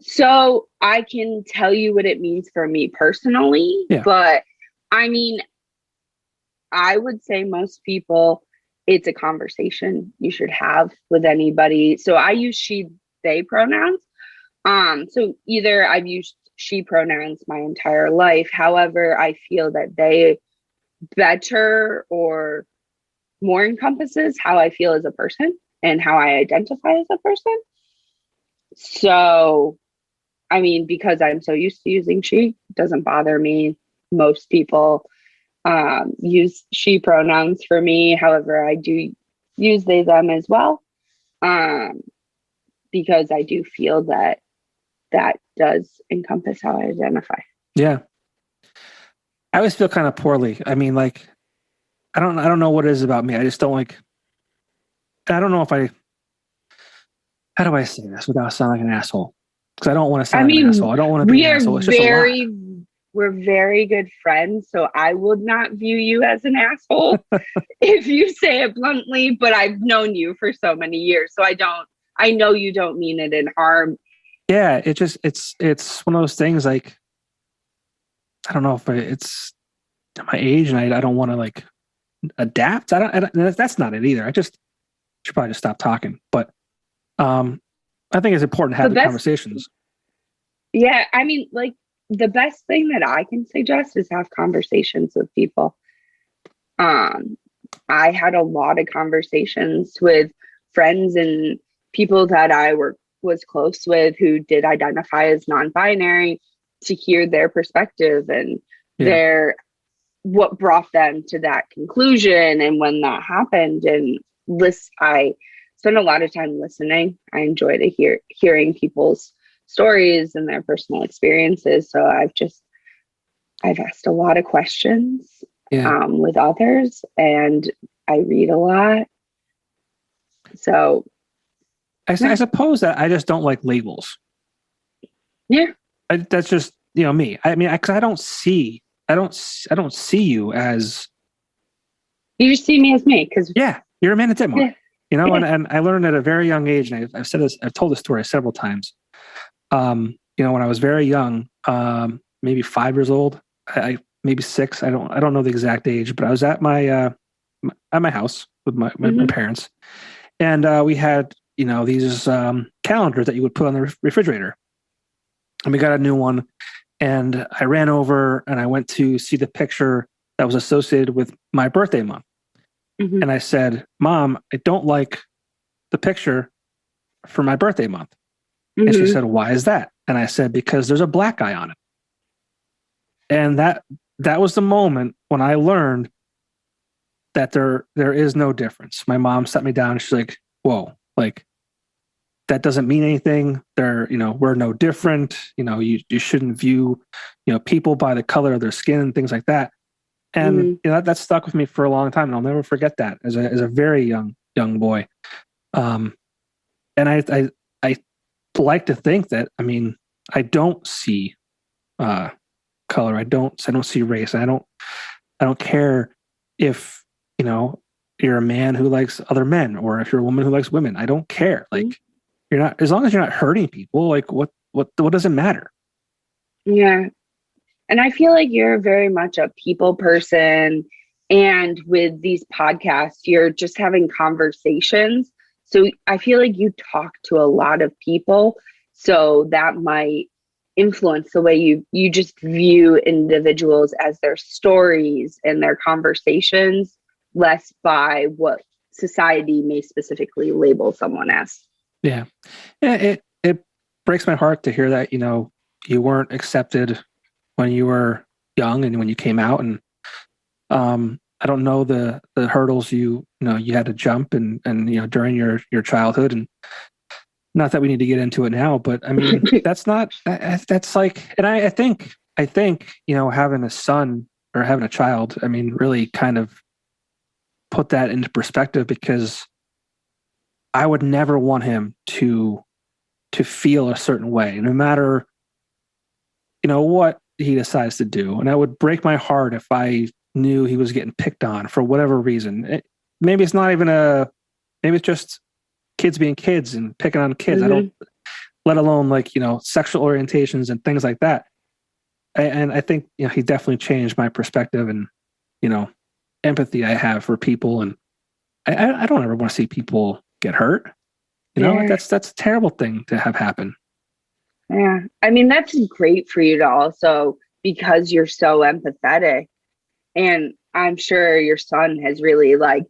So I can tell you what it means for me personally, but I mean, I would say most people, it's a conversation you should have with anybody. So I use she, they pronouns. So either I've used she pronouns my entire life. However, I feel that they better or more encompasses how I feel as a person and how I identify as a person. So, I mean, because I'm so used to using she, it doesn't bother me. Most people use she pronouns for me. However, I do use they, them as well, because I do feel that does encompass how I identify. Yeah. I always feel kind of poorly. I mean, like, I don't know what it is about me. I just don't like, I don't know if how do I say this without sounding like an asshole? Because I don't want to sound like an asshole. I don't want to be an asshole. It's just a lot. We're very good friends, so I would not view you as an asshole if you say it bluntly, but I've known you for so many years, so I know you don't mean it in harm. Yeah, it's one of those things, like, I don't know if it's my age, and I don't want to, like, adapt. I don't. That's not it either. I just should probably just stop talking. But I think it's important to have the conversations. Yeah, I mean, like the best thing that I can suggest is have conversations with people. I had a lot of conversations with friends and people that I was close with who did identify as non-binary to hear their perspective and what brought them to that conclusion and when that happened. And I spent a lot of time listening. I enjoy hearing people's stories and their personal experiences. So I've asked a lot of questions with others, and I read a lot. So I suppose that I just don't like labels. Yeah. That's just, me. I mean, because I don't see you as. You just see me as me, because you're Amanda Dittmar. And I learned at a very young age, and I've said this, I've told this story several times. When I was very young, maybe 5 years old, maybe 6. I don't know the exact age, but I was at my house with my parents, and we had these calendars that you would put on the refrigerator, and we got a new one. And I ran over and I went to see the picture that was associated with my birthday month. Mm-hmm. And I said, "Mom, I don't like the picture for my birthday month." Mm-hmm. And she said, "Why is that?" And I said, "Because there's a black guy on it." And that was the moment when I learned that there is no difference. My mom sat me down and she's like, "Whoa, like that doesn't mean anything. We're no different. You shouldn't view, people by the color of their skin and things like that." And that stuck with me for a long time, and I'll never forget that as a very young boy. And I like to think that, I mean, I don't see color. I don't see race. I don't care if you're a man who likes other men or if you're a woman who likes women. I don't care. Like, you're not, as long as you're not hurting people, like what does it matter? Yeah. And I feel like you're very much a people person. And with these podcasts, you're just having conversations. So I feel like you talk to a lot of people. So that might influence the way you just view individuals as their stories and their conversations, less by what society may specifically label someone as. Yeah. It breaks my heart to hear that, you weren't accepted when you were young and when you came out. And I don't know the hurdles you had to jump and during your childhood, and not that we need to get into it now, but I mean, that's like, and I think, having a son or having a child, I mean, really kind of put that into perspective, because I would never want him to feel a certain way, no matter, what he decides to do. And that would break my heart if I knew he was getting picked on for whatever reason. Maybe it's not even maybe it's just kids being kids and picking on kids. Mm-hmm. I don't, let alone like, sexual orientations and things like that. And I think, he definitely changed my perspective and, empathy I have for people. And I don't ever want to see people get hurt. That's a terrible thing to have happen. Yeah. I mean, that's great for you to also, because you're so empathetic, and I'm sure your son has really like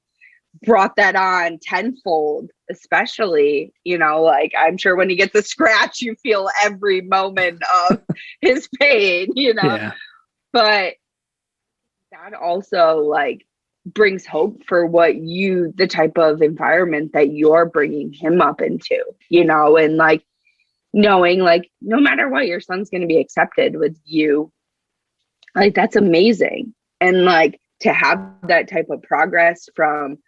brought that on tenfold, especially, like I'm sure when he gets a scratch, you feel every moment of his pain, Yeah. But that also like brings hope for the type of environment that you're bringing him up into, and like knowing like no matter what, your son's going to be accepted with you. Like, that's amazing. And like to have that type of progress from,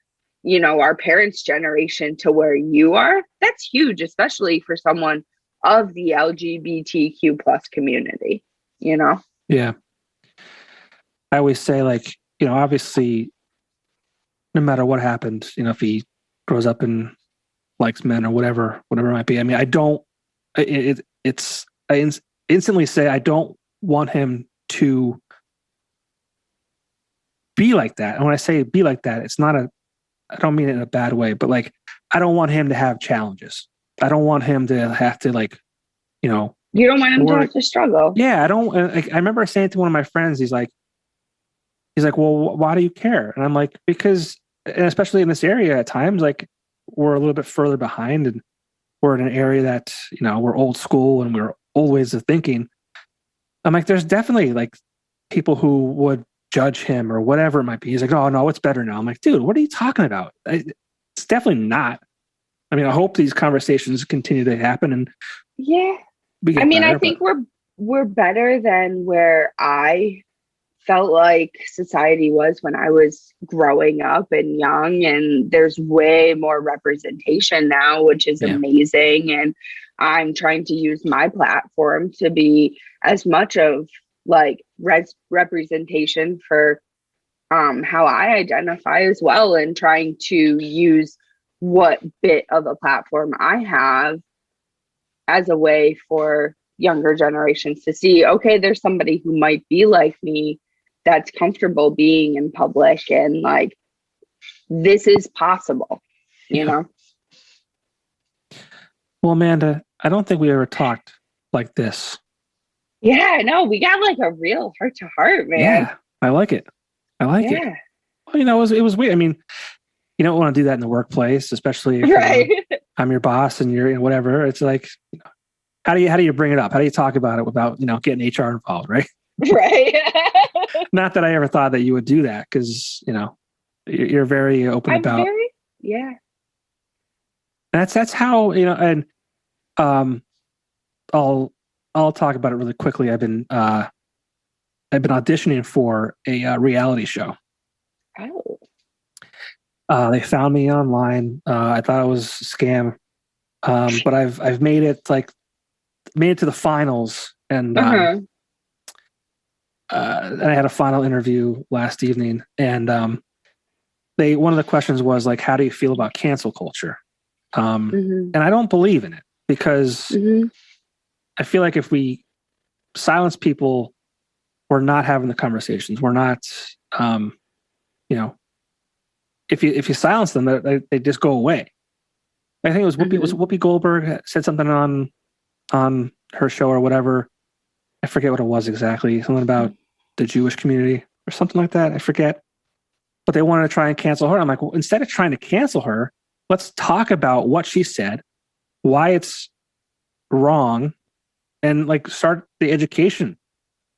our parents' generation to where you are, that's huge, especially for someone of the LGBTQ plus community, Yeah. I always say, like, obviously, no matter what happened, if he grows up and likes men or whatever it might be. I mean, I instantly say I don't want him to be like that. And when I say be like that, I don't mean it in a bad way, but like, I don't want him to have challenges. I don't want him to have to like, you know, you don't want him to have to struggle. Yeah. I don't, like, I remember saying to one of my friends, he's like, well, why do you care? And I'm like, because, and especially in this area at times, like we're a little bit further behind and we're in an area that, you know, we're old school and we're old ways of thinking. I'm like, there's definitely like people who would judge him or whatever it might be. He's like, oh no, it's better now. I'm like, dude, what are you talking about? It's definitely not. I mean, I hope these conversations continue to happen. And yeah, I mean, I think we're better than where I felt like society was when I was growing up and young. And there's way more representation now, which is amazing. And I'm trying to use my platform to be as much of like representation for how I identify as well, and trying to use what bit of a platform I have as a way for younger generations to see, okay, there's somebody who might be like me that's comfortable being in public, and like this is possible, you know? Well, Amanda, I don't think we ever talked like this. Yeah, no, we got like a real heart to heart, man. Yeah, I like it. Well, you know, it was weird. I mean, you don't want to do that in the workplace, especially if I'm your boss and you're whatever. It's like, you know, how do you bring it up? How do you talk about it without, you know, getting HR involved, right? Right. Not that I ever thought that you would do that, because, you know, you're very open about. That's how, you know, and I'll talk about it really quickly. I've been auditioning for a reality show. Oh. They found me online. I thought it was a scam, but I've made it to the finals, and and I had a final interview last evening. And one of the questions was like, how do you feel about cancel culture? And I don't believe in it, because I feel like if we silence people, we're not having the conversations. We're not, you know, if you silence them, they just go away. I think it was Whoopi Goldberg said something on her show or whatever. I forget what it was exactly. Something about the Jewish community or something like that. I forget. But they wanted to try and cancel her. I'm like, well, instead of trying to cancel her, let's talk about what she said, why it's wrong, and like start the education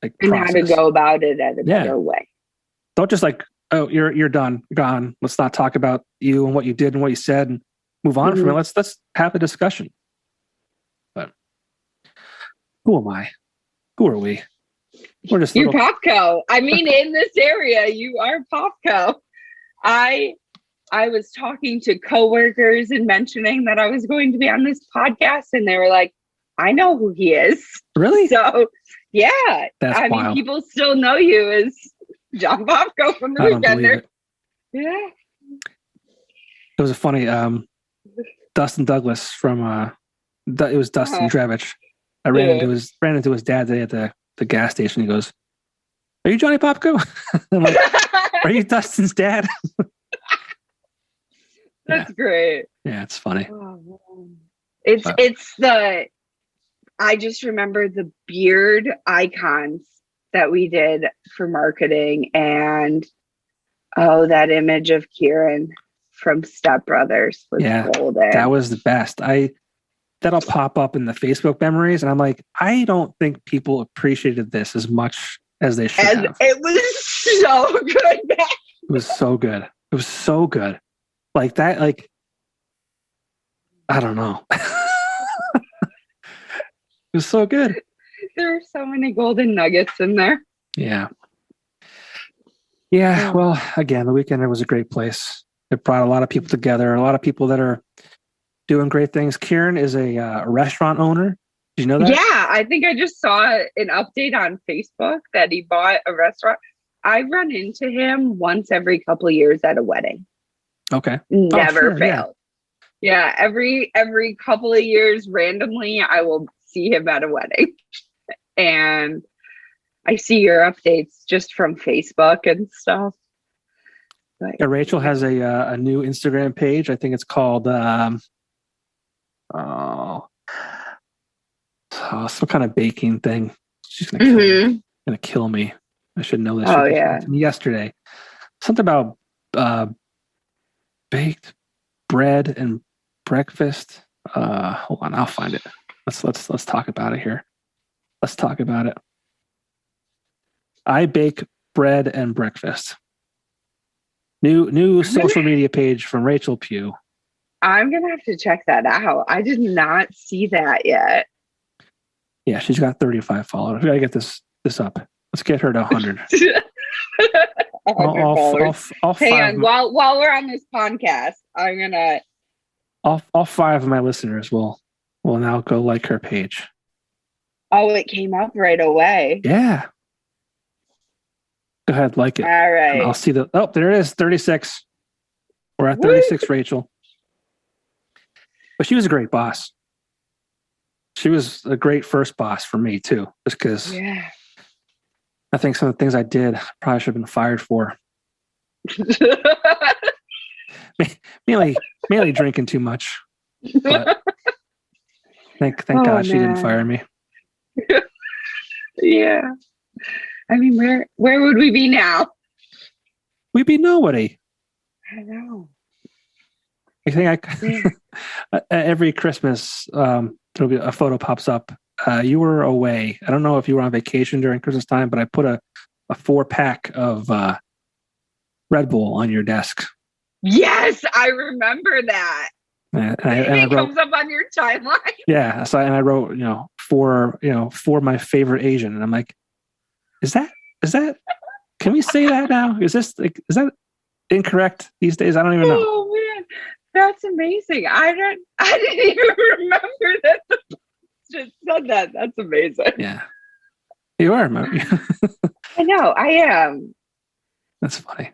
and process. How to go about it at a better way. Don't just like, oh, you're done, you're gone. Let's not talk about you and what you did and what you said and move on from it. Let's have a discussion. But who am I? Who are we? We're just you're Popko. I mean, in this area, you are Popko. I was talking to coworkers and mentioning that I was going to be on this podcast, and they were like, I know who he is. Really? So yeah. That's I wild. mean, people still know you as John Popko from the Weekender. Yeah. It was a funny Dustin Douglas from it was Dustin Drevich. I ran into his dad today at the gas station. He goes, "Are you Johnny Popko?" I'm like, "Are you Dustin's dad?" That's great. Yeah, it's funny. I just remember the beard icons that we did for marketing, and that image of Kieran from Step Brothers was golden. That was the best. That'll pop up in the Facebook memories, and I'm like, I don't think people appreciated this as much as they should have. It was so good. It was so good. It was so good. Like that, like, I don't know. It was so good. There are so many golden nuggets in there. Yeah. Yeah. Well, again, the Weekender was a great place. It brought a lot of people together, a lot of people that are doing great things. Kieran is a restaurant owner. Did you know that? Yeah. I think I just saw an update on Facebook that he bought a restaurant. I run into him once every couple of years at a wedding. Okay. Never failed. Yeah. Every couple of years, randomly, I will see him at a wedding. And I see your updates just from Facebook and stuff. But Yeah, Rachel has a new Instagram page. I think it's called some kind of baking thing. She's gonna kill me. Gonna kill me. I should know this. Oh She yeah. told me yesterday. Something about baked bread and breakfast. Hold on, I'll find it. Let's talk about it here. Let's talk about it. I bake bread and breakfast. New social media page from Rachel Pugh. I'm gonna have to check that out. I did not see that yet. Yeah, she's got 35 followers. We gotta get this up. Let's get her to 100. 100 followers. All Hang five. on, while we're on this podcast, I'm gonna. All five of my listeners will now go like her page. Oh, it came up right away. Yeah. Go ahead, like it. All right. And I'll see there it is, 36. We're at 36, Rachel. But she was a great boss. She was a great first boss for me too, just because I think some of the things I did probably should have been fired for. mainly drinking too much. But thank God she didn't fire me. Yeah. I mean, where would we be now? We'd be nobody. I know. I think every Christmas, there'll be a photo pops up. You were away. I don't know if you were on vacation during Christmas time, but I put a 4-pack of Red Bull on your desk. Yes, I remember that. And it comes up on your timeline. Yeah. So I wrote, for my favorite Asian, and I'm like, is that? Can we say that now? Is that incorrect these days? I don't even know. Oh man, that's amazing. I didn't even remember that the just said that. That's amazing. Yeah, you are. I know. I am. That's funny.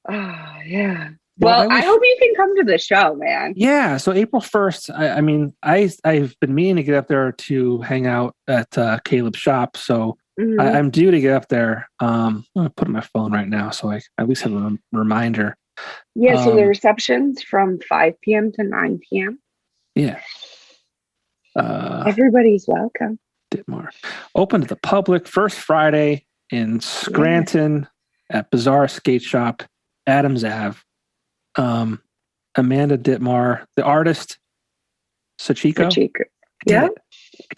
Oh yeah. Well, I hope you can come to the show, man. Yeah. So April 1st. I've been meaning to get up there to hang out at Caleb's shop. So I'm due to get up there. I'm gonna put it on my phone right now, so I at least have a reminder. Yeah. So the reception's from 5 p.m. to 9 p.m. Yeah. Everybody's welcome. Dittmar. Open to the public first Friday in Scranton at Bazaar Skate Shop, Adams Ave. Amanda Dittmar, the artist, Sachiko. Yeah.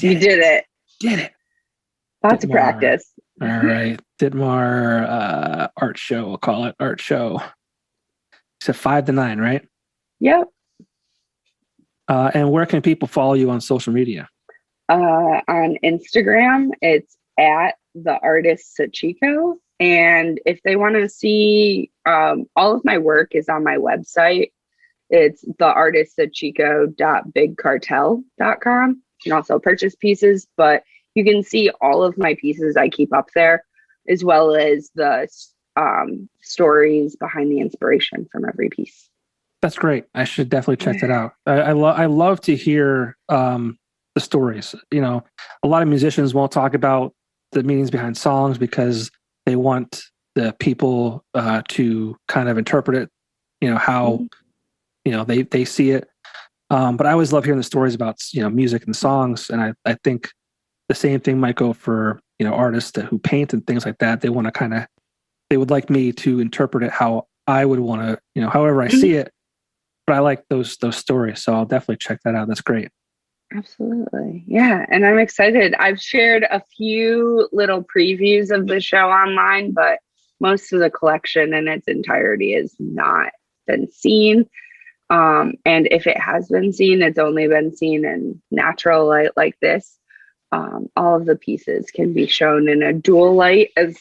You did it. Did it. Lots of practice. All right. Dittmar art show, we'll call it art show. It's at 5 to 9, right? Yep. And where can people follow you on social media? On Instagram, it's at the Artist Sachiko. And if they want to see all of my work is on my website. It's theartistsachiko.bigcartel.com. You can also purchase pieces, but you can see all of my pieces I keep up there, as well as the stories behind the inspiration from every piece. That's great. I should definitely check that out. I love to hear the stories. A lot of musicians won't talk about the meanings behind songs because they want the people to kind of interpret it, how they see it. But I always love hearing the stories about music and songs, and I think the same thing might go for artists who paint and things like that. They want to they would like me to interpret it how I would want to, however I see it. But I like those stories, so I'll definitely check that out. That's great. Absolutely. Yeah. And I'm excited. I've shared a few little previews of the show online, but most of the collection in its entirety has not been seen. And if it has been seen, it's only been seen in natural light like this. All of the pieces can be shown in a dual light as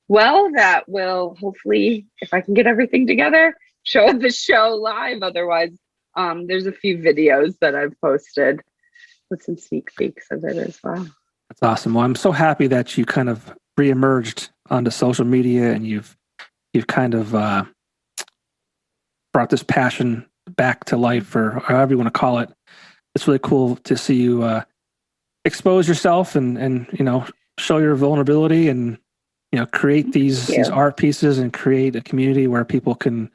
well. That will hopefully, if I can get everything together, show the show live. Otherwise, there's a few videos that I've posted with some sneak peeks of it as well. That's awesome. Well, I'm so happy that you kind of reemerged onto social media and you've kind of brought this passion back to life, or however you want to call it. It's really cool to see you expose yourself and show your vulnerability and create these art pieces and create a community where people can,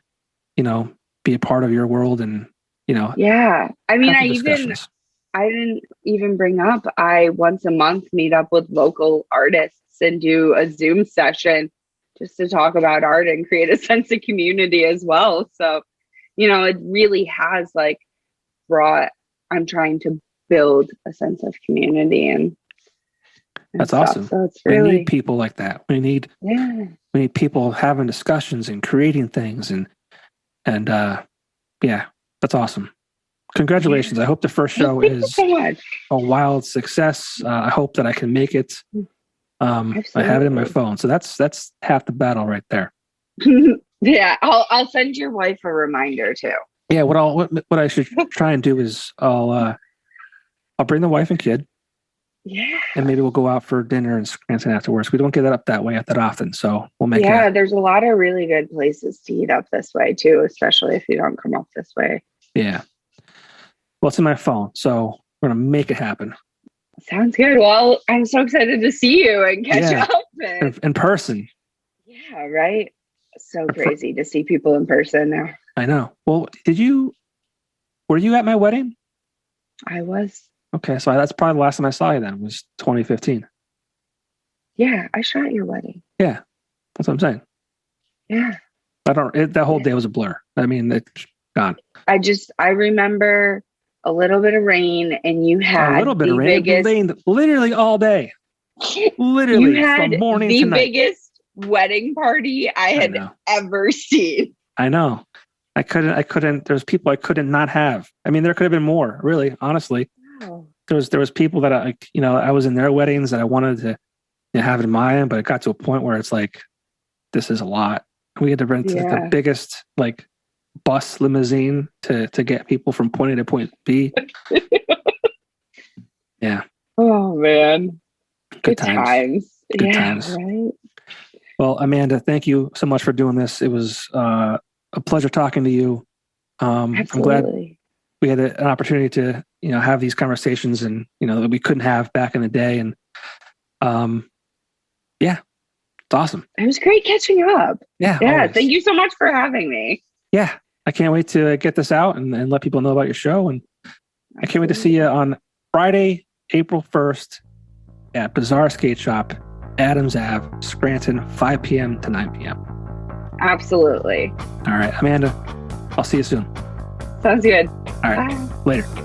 be a part of your world and, Yeah. I mean, I didn't even bring up, I once a month meet up with local artists and do a Zoom session just to talk about art and create a sense of community as well. So, it really has like I'm trying to build a sense of community and that's stuff. awesome. So it's really, we need people like that. We need people having discussions and creating things and that's awesome. Congratulations. I hope the first show is a wild success. I hope that I can make it. I have it in my phone. So that's half the battle right there. Yeah. I'll send your wife a reminder too. Yeah. What I should try and do is I'll bring the wife and kid. Yeah. And maybe we'll go out for dinner and Scranton afterwards. We don't get up that way that often. So we'll make it. Yeah. There's a lot of really good places to eat up this way too, especially if you don't come up this way. Yeah. Well, it's in my phone, so we're going to make it happen. Sounds good. Well, I'm so excited to see you and catch up. In person. Yeah, right? So crazy to see people in person now. I know. Well, were you at my wedding? I was. Okay, so that's probably the last time I saw you then, was 2015. Yeah, I shot your wedding. Yeah, that's what I'm saying. Yeah. That whole day was a blur. I mean, it's gone. I remember a little bit of rain, and you had a little bit of rain. It rained literally all day. Literally, you had from morning the to night. Biggest wedding party I had ever seen. I know. I couldn't. There's people I couldn't not have. I mean, there could have been more. Really, honestly, there was people that I was in their weddings that I wanted to have in mine, but it got to a point where it's like, this is a lot. We had to rent the biggest bus limousine to get people from point A to point B. Yeah. Oh man. Good times. Good times. Right. Well, Amanda, thank you so much for doing this. It was a pleasure talking to you. I'm glad we had an opportunity to, have these conversations and, that we couldn't have back in the day. And it's awesome. It was great catching up. Yeah. Yeah. Always. Thank you so much for having me. Yeah. I can't wait to get this out and let people know about your show. And I can't wait to see you on Friday, April 1st at Bazaar Skate Shop, Adams Ave, Scranton, 5 p.m. to 9 p.m. Absolutely. All right, Amanda, I'll see you soon. Sounds good. All right. Bye. Later.